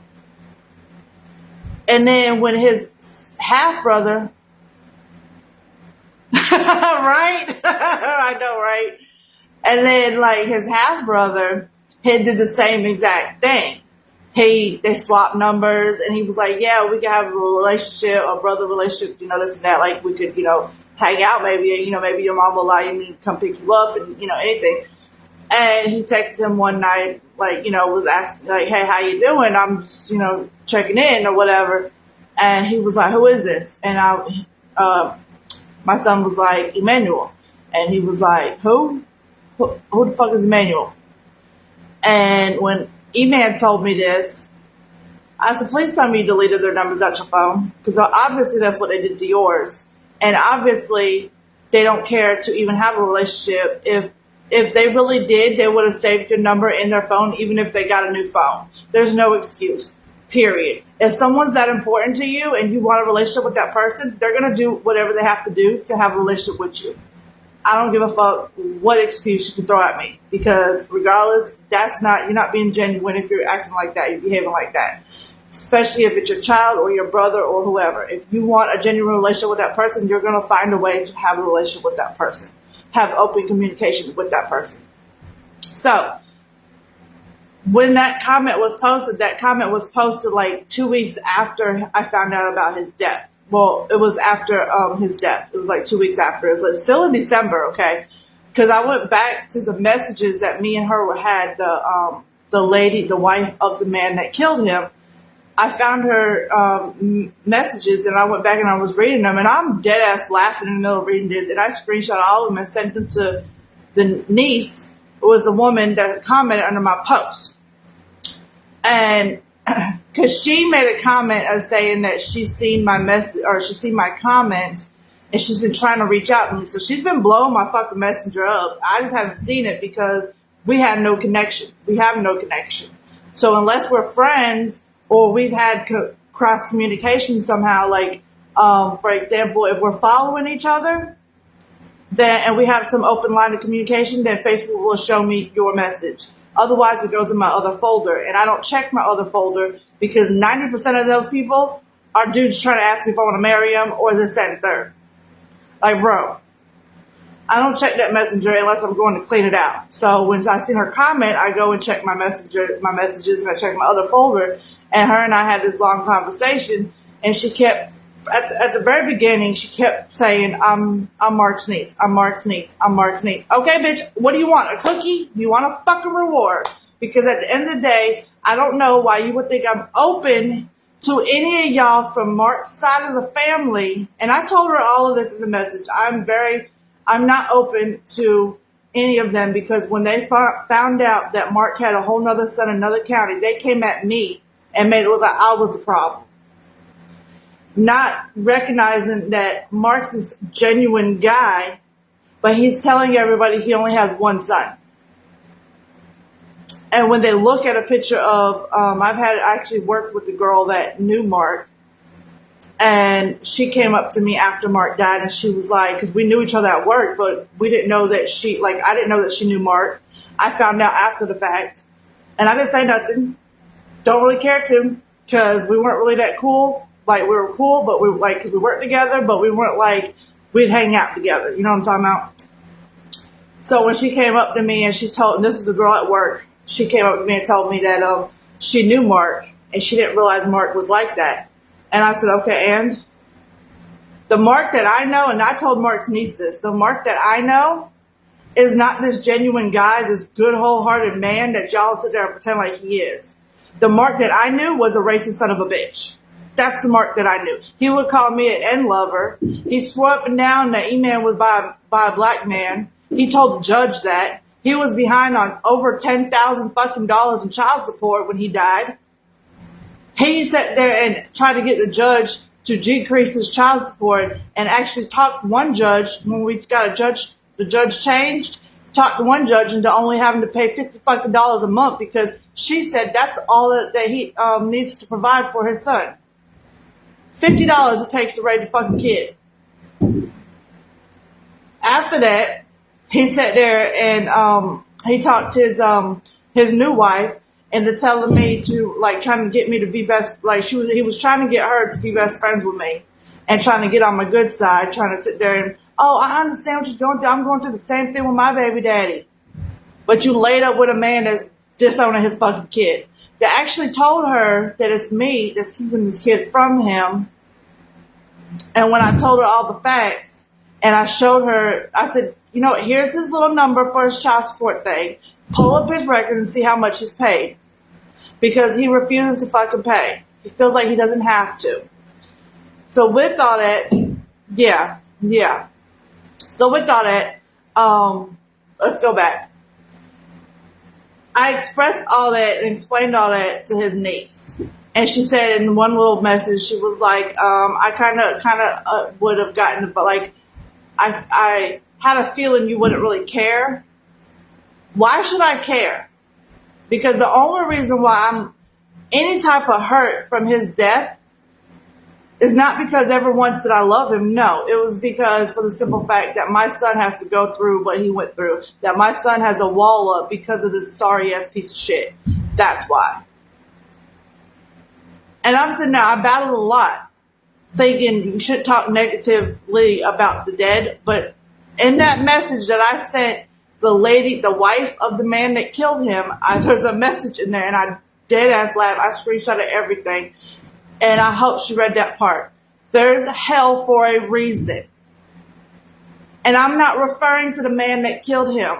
[SPEAKER 1] And then when his half-brother, right? I know, right? And then, like, his half-brother, he did the same exact thing. They swapped numbers, and he was like, yeah, we can have a relationship, a brother relationship, this and that. Like, we could, hang out maybe, maybe your mom will allow you to come pick you up and, anything. And he texted him one night, like, was asking, like, hey, how you doing? I'm just, checking in or whatever. And he was like, who is this? And my son was like, Emmanuel. And he was like, who? Who the fuck is Emmanuel? And when E-Man told me this, I said, please tell me you deleted their numbers out your phone. Because obviously that's what they did to yours. And obviously they don't care to even have a relationship. If they really did, they would have saved your number in their phone, even if they got a new phone. There's no excuse, period. If someone's that important to you and you want a relationship with that person, they're going to do whatever they have to do to have a relationship with you. I don't give a fuck what excuse you can throw at me, because regardless, you're not being genuine if you're acting like that, you're behaving like that. Especially if it's your child or your brother or whoever. If you want a genuine relationship with that person, you're going to find a way to have a relationship with that person. Have open communication with that person. So, when that comment was posted like 2 weeks after I found out about his death. Well, it was after his death. It was like 2 weeks after. It was still in December, okay? Because I went back to the messages that me and her had, the lady, the wife of the man that killed him. I found her messages, and I went back and I was reading them, and I'm dead ass laughing in the middle of reading this, and I screenshot all of them and sent them to the niece, who was the woman that commented under my post. And because she made a comment of saying that she's seen my message, or she's seen my comment, and she's been trying to reach out to me. So she's been blowing my fucking messenger up. I just haven't seen it because we have no connection. We have no connection. So unless we're friends or we've had cross communication somehow, like, for example, if we're following each other, and we have some open line of communication, then Facebook will show me your message. Otherwise, it goes in my other folder. And I don't check my other folder because 90% of those people are dudes trying to ask me if I want to marry them or this, that, and third. Like, bro, I don't check that messenger unless I'm going to clean it out. So when I see her comment, I go and check my messages, and I check my other folder. And her and I had this long conversation, and she kept, at the very beginning, she kept saying, I'm Mark's niece. I'm Mark's niece. I'm Mark's niece. Okay, bitch, what do you want? A cookie? You want a fucking reward? Because at the end of the day, I don't know why you would think I'm open to any of y'all from Mark's side of the family. And I told her all of this in the message. I'm not open to any of them, because when they found out that Mark had a whole nother son in another county, they came at me and made it look like I was the problem. Not recognizing that Mark's this genuine guy, but he's telling everybody he only has one son. And when they look at a picture of, I actually worked with the girl that knew Mark, and she came up to me after Mark died, and she was like, because we knew each other at work, but we didn't know that I didn't know that she knew Mark. I found out after the fact, and I didn't say nothing. Don't really care to, because we weren't really that cool. Like, we were cool, but because we worked together, but we weren't like, we'd hang out together. You know what I'm talking about? So when she came up to me and this is the girl at work, she came up to me and told me that she knew Mark, and she didn't realize Mark was like that. And I said, okay, and the Mark that I know, and I told Mark's niece this, the Mark that I know is not this genuine guy, this good, wholehearted man that y'all sit there and pretend like he is. The Mark that I knew was a racist son of a bitch. That's the Mark that I knew. He would call me an N-lover. He swore up and down that E-Man was by a black man. He told the judge that. He was behind on over $10,000 fucking dollars in child support when he died. He sat there and tried to get the judge to decrease his child support and actually talked one judge, when we got the judge changed, talked to one judge into only having to pay $50 fucking dollars a month because she said that's all that he needs to provide for his son. $50 it takes to raise a fucking kid. After that, he sat there and he talked his new wife into telling me to, like, trying to get me to be best, like he was trying to get her to be best friends with me and trying to get on my good side, trying to sit there and, oh, I understand what you're going through. I'm going through the same thing with my baby daddy. But you laid up with a man that's disowning his fucking kid. They actually told her that it's me that's keeping this kid from him. And when I told her all the facts and I showed her, I said, you know, here's his little number for his child support thing. Pull up his record and see how much he's paid. Because he refuses to fucking pay. He feels like he doesn't have to. So with all that, yeah. So with all that, let's go back. I expressed all that and explained all that to his niece. And she said in one little message, she was like, I kind of would have gotten it, but like, I had a feeling you wouldn't really care. Why should I care? Because the only reason why I'm any type of hurt from his death is not because ever once did I love him. No, it was because for the simple fact that my son has to go through what he went through. That my son has a wall up because of this sorry ass piece of shit. That's why. And I'm sitting there, I battled a lot, thinking you should talk negatively about the dead. But in that message that I sent the lady, the wife of the man that killed him, there's a message in there, and I dead ass laughed. I screenshotted everything, and I hope she read that part. There's hell for a reason. And I'm not referring to the man that killed him.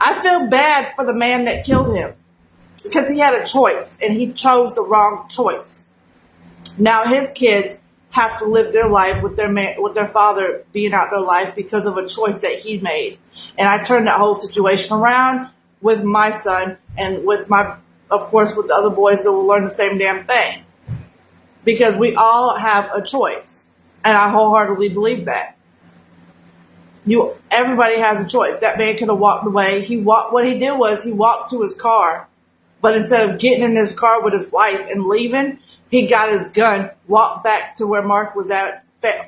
[SPEAKER 1] I feel bad for the man that killed him. Because he had a choice, and he chose the wrong choice. Now his kids have to live their life with their father being out their life because of a choice that he made. And I turned that whole situation around with my son and with of course, with the other boys that will learn the same damn thing. Because we all have a choice. And I wholeheartedly believe that. Everybody has a choice. That man could have walked away. What he did was he walked to his car. But instead of getting in his car with his wife and leaving, he got his gun, walked back to where Mark was at,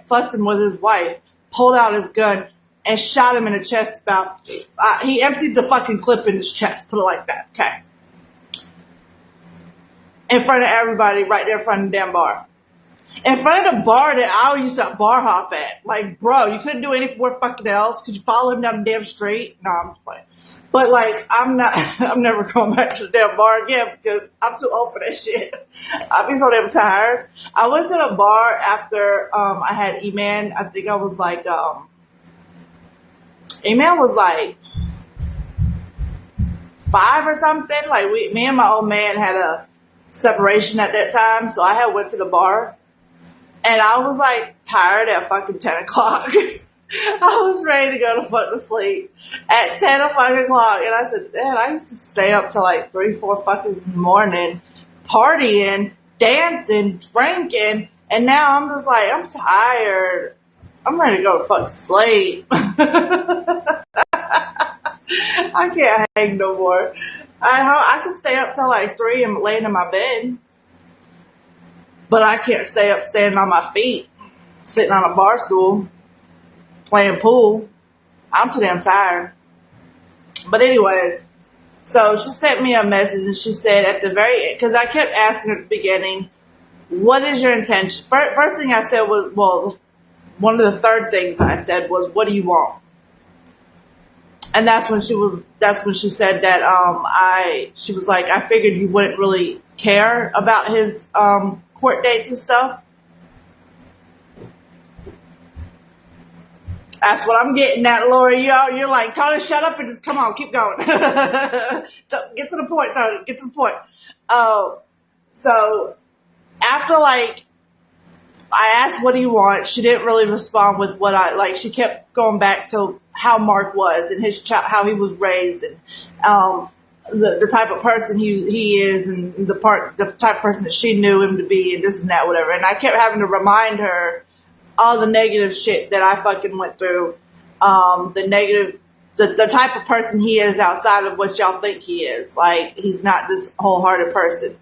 [SPEAKER 1] fussing with his wife, pulled out his gun, and shot him in the chest he emptied the fucking clip in his chest, put it like that, okay? In front of everybody, right there in front of the damn bar. In front of the bar that I used to bar hop at. Like, bro, you couldn't do anything fucking else. Could you follow him down the damn street? No, I'm just playing. But like, I'm never going back to the damn bar again because I'm too old for that shit. I'll be so damn tired. I went to the bar after, I had E-Man. I think I was like, E-Man was like 5 or something. Like me and my old man had a separation at that time. So I had went to the bar and I was like tired at fucking 10 o'clock. I was ready to go to fucking sleep at 10 o'clock. And I said, man, I used to stay up till like 3, 4 fucking morning, partying, dancing, drinking. And now I'm just like, I'm tired. I'm ready to go to fucking sleep. I can't hang no more. I can stay up till like 3 and laying in my bed. But I can't stay up standing on my feet, sitting on a bar stool, playing pool. I'm too damn tired. But anyways, so she sent me a message and she said at the very end, because I kept asking at the beginning, what is your intention? First thing I said was, well, one of the third things I said was, what do you want? And that's when she said that, she was like, I figured you wouldn't really care about his, court dates and stuff. That's what I'm getting at, Lori. You're like, Tony, shut up and just come on, keep going. So, get to the point, Tony. Get to the point. So after like I asked, what do you want? She didn't really respond with what I like. She kept going back to how Mark was and his how he was raised, and the type of person he is, and the type of person that she knew him to be, and this and that, whatever. And I kept having to remind her all the negative shit that I fucking went through, the negative, the type of person he is outside of what y'all think he is. Like, he's not this wholehearted person.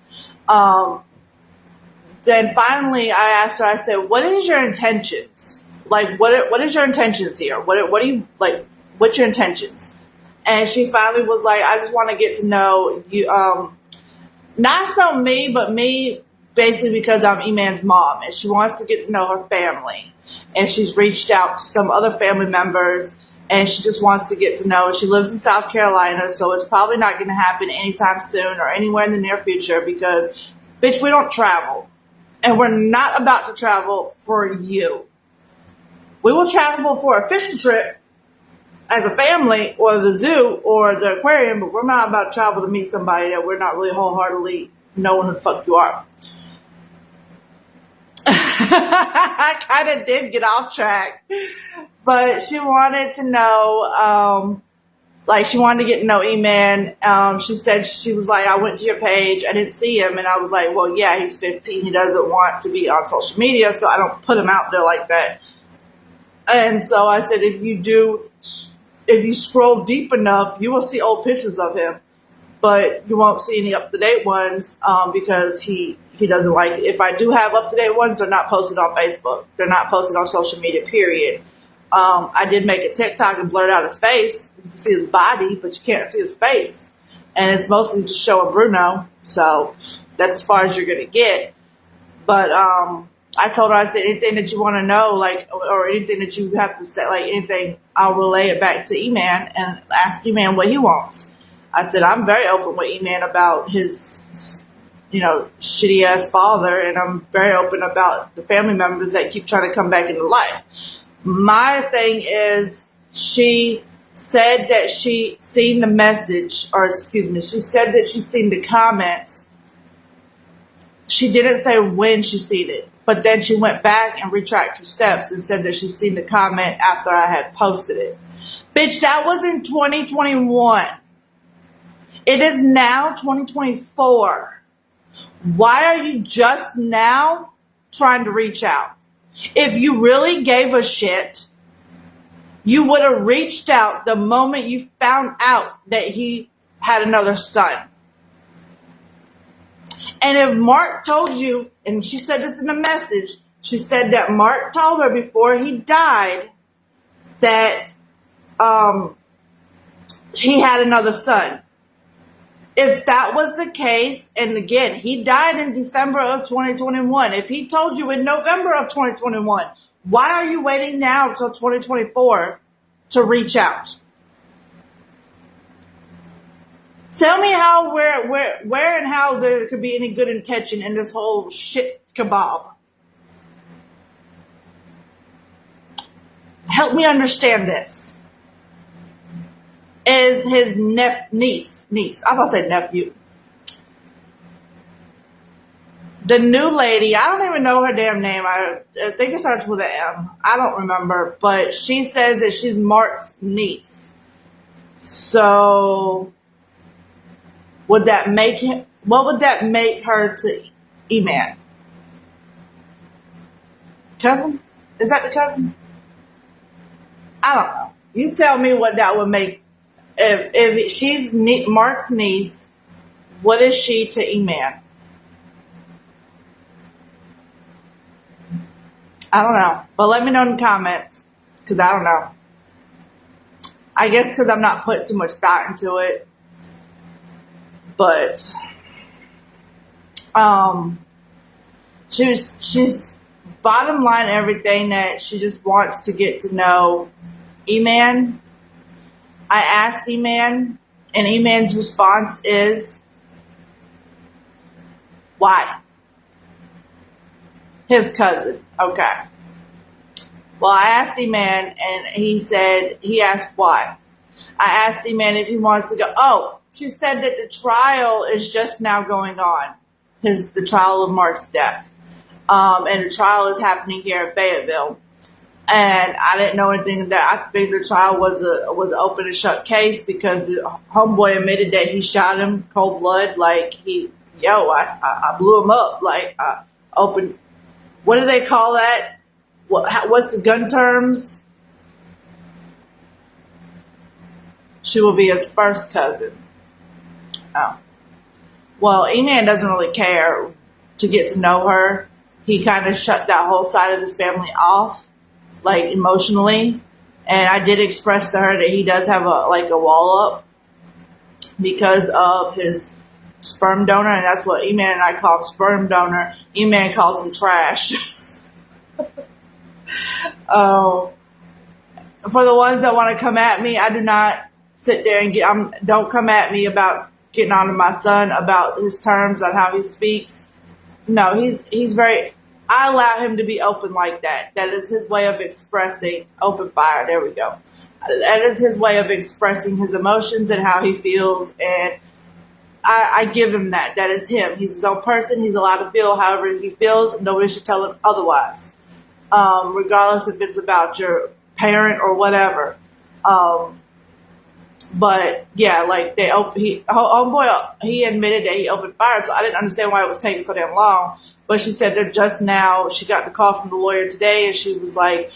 [SPEAKER 1] Then finally I asked her, I said, what is your intentions? Like, what is your intentions here? What do you, like, what's your intentions? And she finally was like, I just want to get to know you, not so me, but me basically because I'm E-Man's mom, and she wants to get to know her family. And she's reached out to some other family members, and she just wants to get to know. She lives in South Carolina, so it's probably not going to happen anytime soon or anywhere in the near future because, bitch, we don't travel. And we're not about to travel for you. We will travel for a fishing trip as a family, or the zoo, or the aquarium, but we're not about to travel to meet somebody that we're not really wholeheartedly knowing who the fuck you are. I kind of did get off track, but she wanted to know, like, she wanted to get to know E-Man. She said, she was like, I went to your page, I didn't see him, and I was like, well, yeah, he's 15, he doesn't want to be on social media, so I don't put him out there like that. And so I said, if you scroll deep enough, you will see old pictures of him, but you won't see any up-to-date ones, because he doesn't like it. If I do have up-to-date ones, they're not posted on Facebook. They're not posted on social media, period. I did make a TikTok and blurred out his face. You can see his body, but you can't see his face. And it's mostly just showing Bruno, so that's as far as you're going to get. But I told her, I said, anything that you want to know, like, or anything that you have to say, like anything, I'll relay it back to E-Man and ask E-Man what he wants. I said, I'm very open with E-Man about his, shitty ass father, and I'm very open about the family members that keep trying to come back into life. My thing is, she said that she seen the message, or excuse me, she said that she seen the comment. She didn't say when she seen it, but then she went back and retracted her steps and said that she seen the comment after I had posted it. Bitch, that was in 2021. It is now 2024. Why are you just now trying to reach out? If you really gave a shit, you would have reached out the moment you found out that he had another son. And if Mark told you, and she said this in the message, she said that Mark told her before he died that he had another son. If that was the case, and again, he died in December of 2021. If he told you in November of 2021, why are you waiting now until 2024 to reach out? Tell me how, where and how there could be any good intention in this whole shit kebab. Help me understand this. Is his niece, I'm going to say nephew. The new lady, I don't even know her damn name. I think it starts with an M. I don't remember. But she says that she's Mark's niece. So, what would that make her to E-Man? Cousin? Is that the cousin? I don't know. You tell me what that would make. If she's Mark's niece, what is she to E-Man? I don't know. But let me know in the comments, because I don't know. I guess because I'm not putting too much thought into it. But she's bottom line everything that she just wants to get to know E-Man. I asked E-Man, and E-Man's response is, why? His cousin. Okay. Well, I asked E-Man, and he asked why. I asked E-Man if he wants to go. Oh, she said that the trial is just now going on. The trial of Mark's death. And the trial is happening here in Fayetteville. And I didn't know anything that. I figured the trial was an open and shut case because the homeboy admitted that he shot him cold blood. Like I blew him up. Like open. What do they call that? What's the gun terms? She will be his first cousin. Oh. Well, E-Man doesn't really care to get to know her. He kind of shut that whole side of his family off, like emotionally. And I did express to her that he does have a wall up because of his sperm donor, and that's what E-Man and I call him, sperm donor. E-Man calls him trash. For the ones that want to come at me, I do not sit there and don't come at me about getting on to my son about his terms on how he speaks. No, he's very. I allow him to be open like that. That is his way of expressing. Open fire. There we go. That is his way of expressing his emotions and how he feels, and I give him that. That is him. He's his own person. He's allowed to feel however he feels. Nobody should tell him otherwise, regardless if it's about your parent or whatever. But yeah, like he admitted that he opened fire, so I didn't understand why it was taking so damn long. But she said they're just now, she got the call from the lawyer today, and she was like,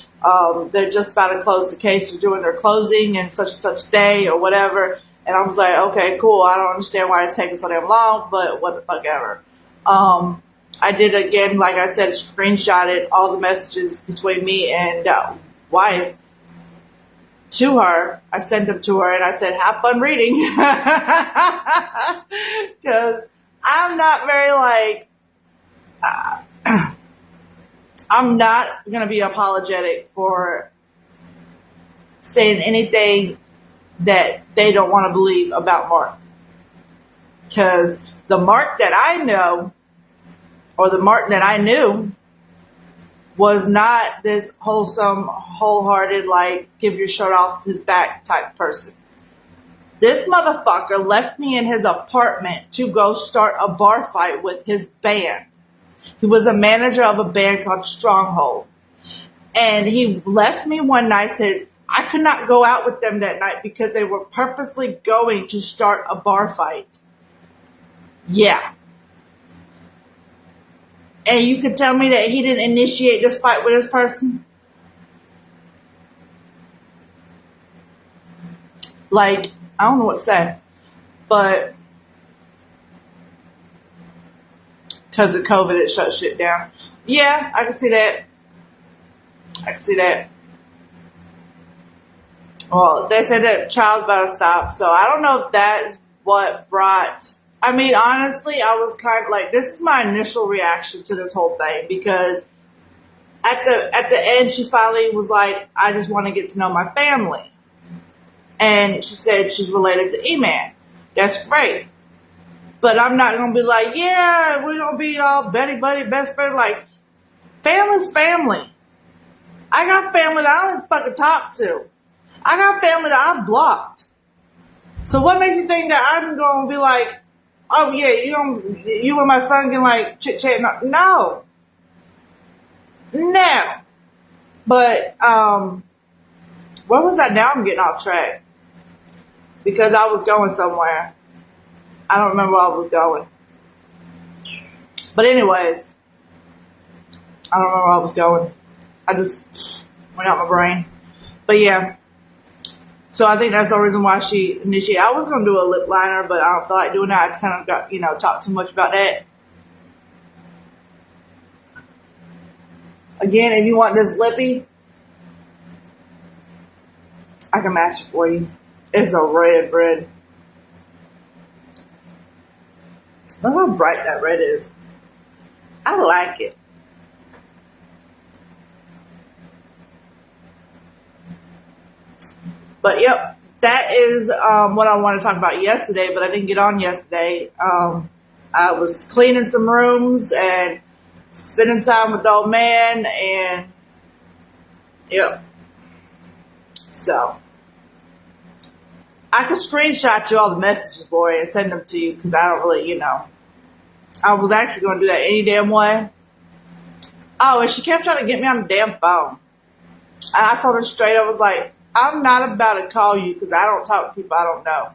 [SPEAKER 1] they're just about to close the case. They're doing their closing and such day or whatever. And I was like, okay, cool. I don't understand why it's taking so damn long, but what the fuck ever. I did again, like I said, screenshotted all the messages between me and wife to her. I sent them to her and I said, have fun reading. Because I'm not very I'm not going to be apologetic for saying anything that they don't want to believe about Mark. Because the Mark that I know, or the Mark that I knew, was not this wholesome, wholehearted, like, give your shirt off his back type person. This motherfucker left me in his apartment to go start a bar fight with his band. He was a manager of a band called Stronghold. And he left me one night, said I could not go out with them that night because they were purposely going to start a bar fight. Yeah. And you could tell me that he didn't initiate this fight with this person? Like, I don't know what to say. But because of COVID, it shut shit down. Yeah, I can see that. Well, they said that trial's about to stop, so I don't know if that's what brought. I mean, honestly, I was kind of like, this is my initial reaction to this whole thing, because at the end, she finally was like, I just want to get to know my family. And she said she's related to E-Man. That's great. But I'm not going to be like, yeah, we're going to be all buddy, best friend. Like, family's family. I got family that I don't fucking talk to. I got family that I've blocked. So what makes you think that I'm going to be like, oh yeah, you and my son can like chit chat? No. But where was I? Now I'm getting off track because I was going somewhere. I don't remember where I was going. But anyways, I don't remember where I was going. I just went out my brain. But yeah. So I think that's the reason why she initiated. I was going to do a lip liner, but I don't feel like doing that. I kind of got, talk too much about that. Again, if you want this lippy, I can match it for you. It's a red. Look how bright that red is. I like it. But yep, that is what I wanted to talk about yesterday, but I didn't get on yesterday. I was cleaning some rooms and spending time with the old man, and Yep. So I could screenshot you all the messages, Lori, and send them to you because I don't really, I was actually going to do that any damn way. Oh, and she kept trying to get me on the damn phone. And I told her straight, I was like, I'm not about to call you because I don't talk to people I don't know.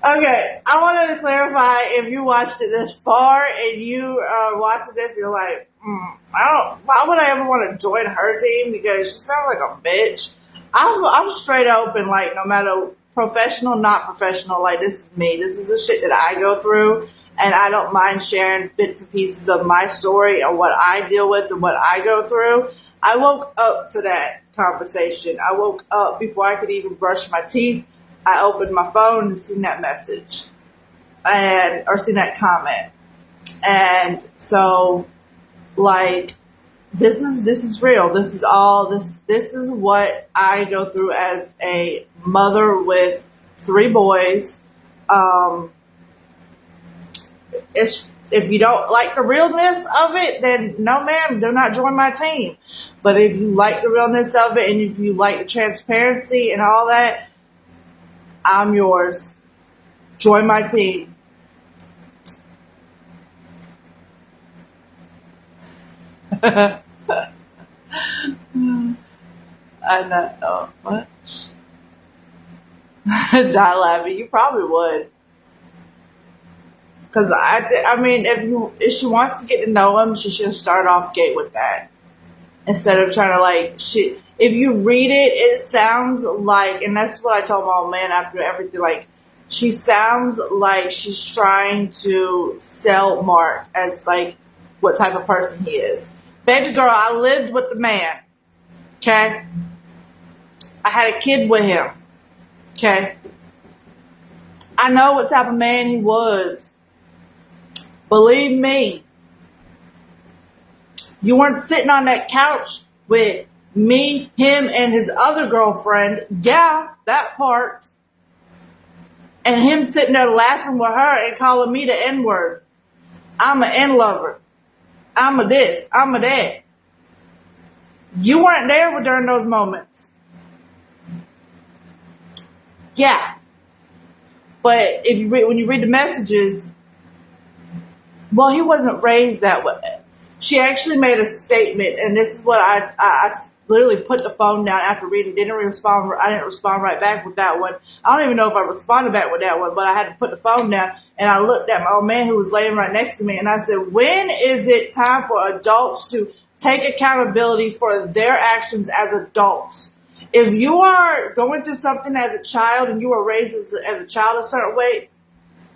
[SPEAKER 1] Okay, I wanted to clarify if you watched it this far and you are watching this, you're like, why would I ever want to join her team? Because she sounds like a bitch. I'm straight open, like, no matter professional, not professional, like, this is me. This is the shit that I go through, and I don't mind sharing bits and pieces of my story and what I deal with and what I go through. I woke up to that conversation. I woke up before I could even brush my teeth. I opened my phone and seen that message or seen that comment. And so, like, this is real. This is all this is what I go through as a mother with 3 boys. If you don't like the realness of it, then no, ma'am, do not join my team. But if you like the realness of it and if you like the transparency and all that, I'm yours. Join my team. I know. Oh, what? Die laughing. You probably would. Because I mean, if she wants to get to know him, she should start off gay with that. Instead of trying to, like, shit. If you read it, it sounds like, and that's what I told my old man after everything, like, she sounds like she's trying to sell Mark as, like, what type of person he is. Baby girl, I lived with the man. Okay? I had a kid with him. Okay? I know what type of man he was. Believe me. You weren't sitting on that couch with me, him, and his other girlfriend. Yeah, that part. And him sitting there laughing with her and calling me the N-word. I'm an N-lover. I'm a this. I'm a that. You weren't there during those moments. Yeah. But when you read the messages, well, he wasn't raised that way. She actually made a statement, and this is what I literally put the phone down after reading. I didn't respond right back with that one. I don't even know if I responded back with that one, but I had to put the phone down, and I looked at my old man who was laying right next to me, and I said, when is it time for adults to take accountability for their actions as adults? If you are going through something as a child and you were raised as a child a certain way,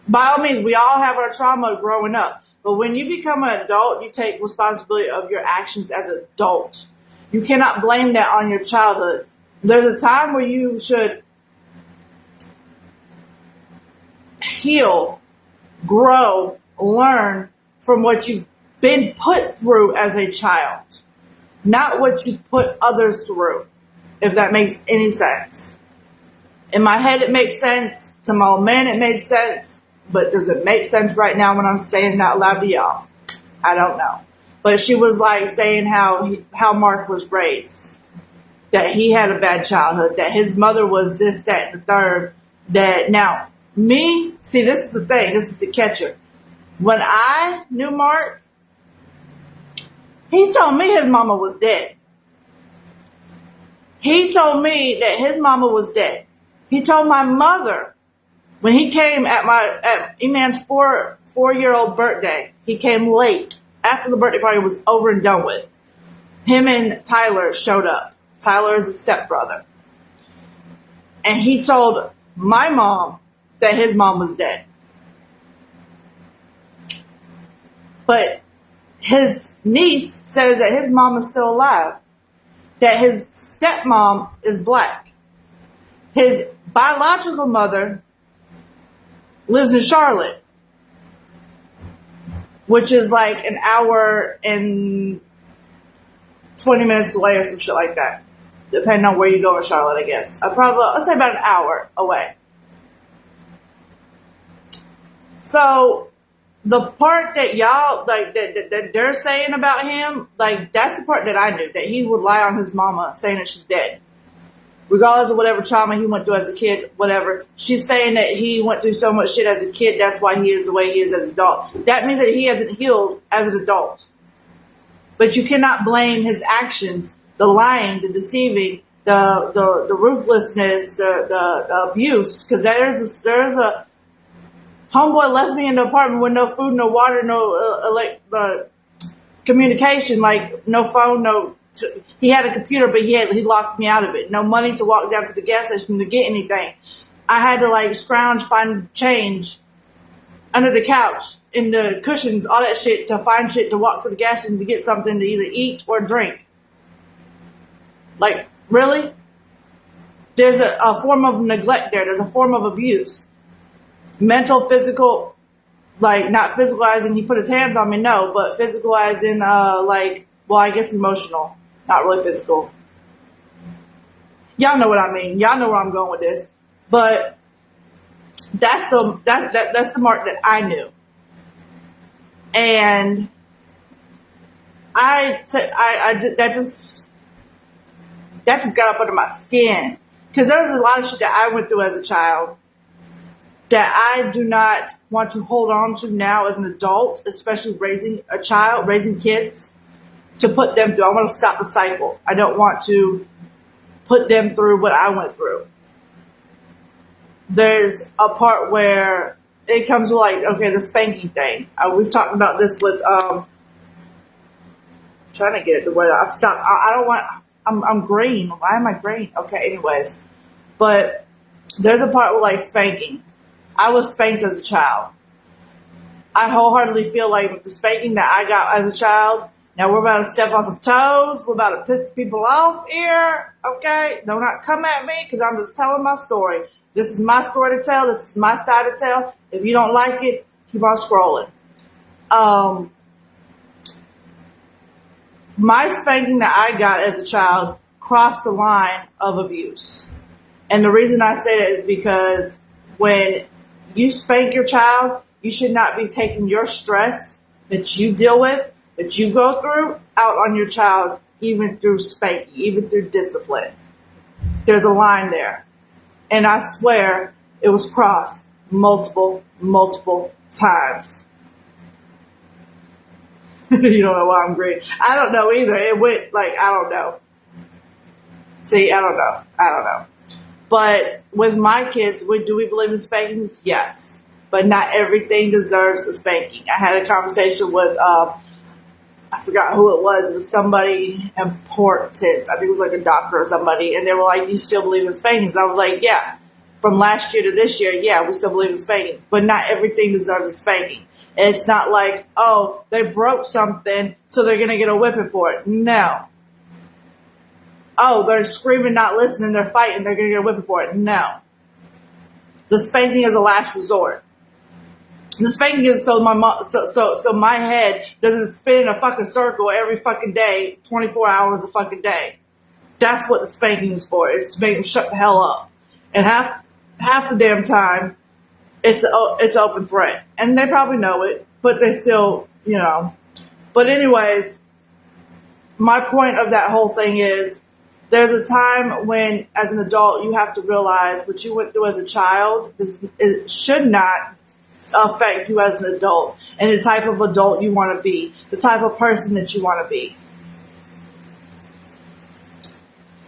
[SPEAKER 1] by all means, we all have our trauma growing up. But when you become an adult, you take responsibility of your actions as an adult. You cannot blame that on your childhood. There's a time where you should heal, grow, learn from what you've been put through as a child, not what you put others through, if that makes any sense. In my head, it makes sense. To my old man, it made sense. But does it make sense right now when I'm saying it out loud to y'all? I don't know. But she was like saying how Mark was raised. That he had a bad childhood. That his mother was this, that, and the third. That now, me, see, this is the thing. This is the catcher. When I knew Mark, he told me his mama was dead. He told me that his mama was dead. He told my mother, when he came at E-Man's 4-year-old birthday, he came late after the birthday party was over and done with. Him and Tyler showed up. Tyler is a stepbrother. And he told my mom that his mom was dead. But his niece says that his mom is still alive. That his stepmom is black. His biological mother lives in Charlotte, which is like an hour and 20 minutes away or some shit like that, depending on where you go in Charlotte, I guess. I'll say about an hour away. So the part that y'all like that they're saying about him, like that's the part that I knew, that he would lie on his mama saying that she's dead, regardless of whatever trauma he went through as a kid, whatever. She's saying that he went through so much shit as a kid, that's why he is the way he is as an adult. That means that he hasn't healed as an adult. But you cannot blame his actions, the lying, the deceiving, the ruthlessness, the abuse, because there's a homeboy left me in the apartment with no food, no water, no communication, like no phone, he had a computer, but he locked me out of it. No money to walk down to the gas station to get anything. I had to like scrounge, find change under the couch, in the cushions, all that shit, to find shit to walk to the gas station to get something to either eat or drink. Like, really? There's a form of neglect there. There's a form of abuse. Mental, physical, like not physical as in he put his hands on me, no, but physical as in like, well, I guess emotional, not really physical. Y'all know what I mean. Y'all know where I'm going with this. But that's the mark that I knew. And that just got up under my skin. Because there was a lot of shit that I went through as a child that I do not want to hold on to now as an adult, especially raising a child, raising kids, to put them through. I want to stop the cycle. I don't want to put them through what I went through. There's a part where it comes to like, okay, the spanking thing. We've talked about this with, trying to get it the way I've stopped. I don't want, I'm green. Why am I green? Okay, anyways. But there's a part with like spanking. I was spanked as a child. I wholeheartedly feel like the spanking that I got as a child, now we're about to step on some toes. We're about to piss people off here. Okay? Do not come at me because I'm just telling my story. This is my story to tell. This is my side to tell. If you don't like it, keep on scrolling. My spanking that I got as a child crossed the line of abuse. And the reason I say that is because when you spank your child, you should not be taking your stress that you deal with, that you go through, out on your child, even through spanking, even through discipline. There's a line there. And I swear it was crossed multiple times. You don't know why I'm green. I don't know either. It went like, I don't know. See, I don't know. But with my kids, do we believe in spankings? Yes. But not everything deserves a spanking. I had a conversation with, I forgot who it was. It was somebody important. I think it was like a doctor or somebody. And they were like, you still believe in spankings? I was like, yeah. From last year to this year, yeah, we still believe in spankings. But not everything deserves a spanking. And it's not like, oh, they broke something, so they're going to get a whipping for it. No. Oh, they're screaming, not listening, they're fighting, they're going to get a whipping for it. No. The spanking is a last resort. The spanking is so my head doesn't spin in a fucking circle every fucking day, 24 hours a fucking day. That's what the spanking is for. It's to make them shut the hell up. And half the damn time, it's open threat. And they probably know it, but they still, you know. But anyways, my point of that whole thing is, there's a time when, as an adult, you have to realize what you went through as a child, it should not affect you as an adult and the type of adult you want to be, the type of person that you want to be.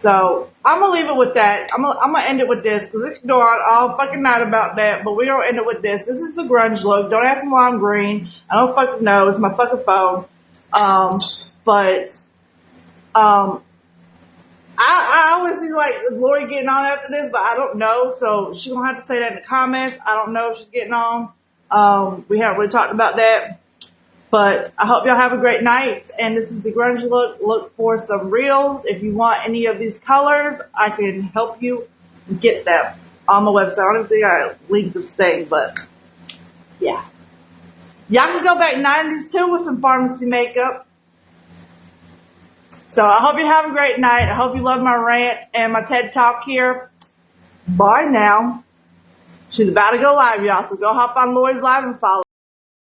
[SPEAKER 1] So I'm going to leave it with that. I'm going to end it with this because it can go on all fucking night about that, but we're going to end it with this. This is the grunge look. Don't ask me why I'm green. I don't fucking know. It's my fucking phone. I always be like, is Lori getting on after this? But I don't know. So she's going to have to say that in the comments. I don't know if she's getting on. We haven't really talked about that. But I hope y'all have a great night. And this is the grunge look. Look for some reels. If you want any of these colors, I can help you get them on the website. I don't even think I linked this thing, but yeah. Y'all can go back 90s too with some pharmacy makeup. So I hope you have a great night. I hope you love my rant and my TED Talk here. Bye now. She's about to go live, y'all. So go hop on Lori's live and follow.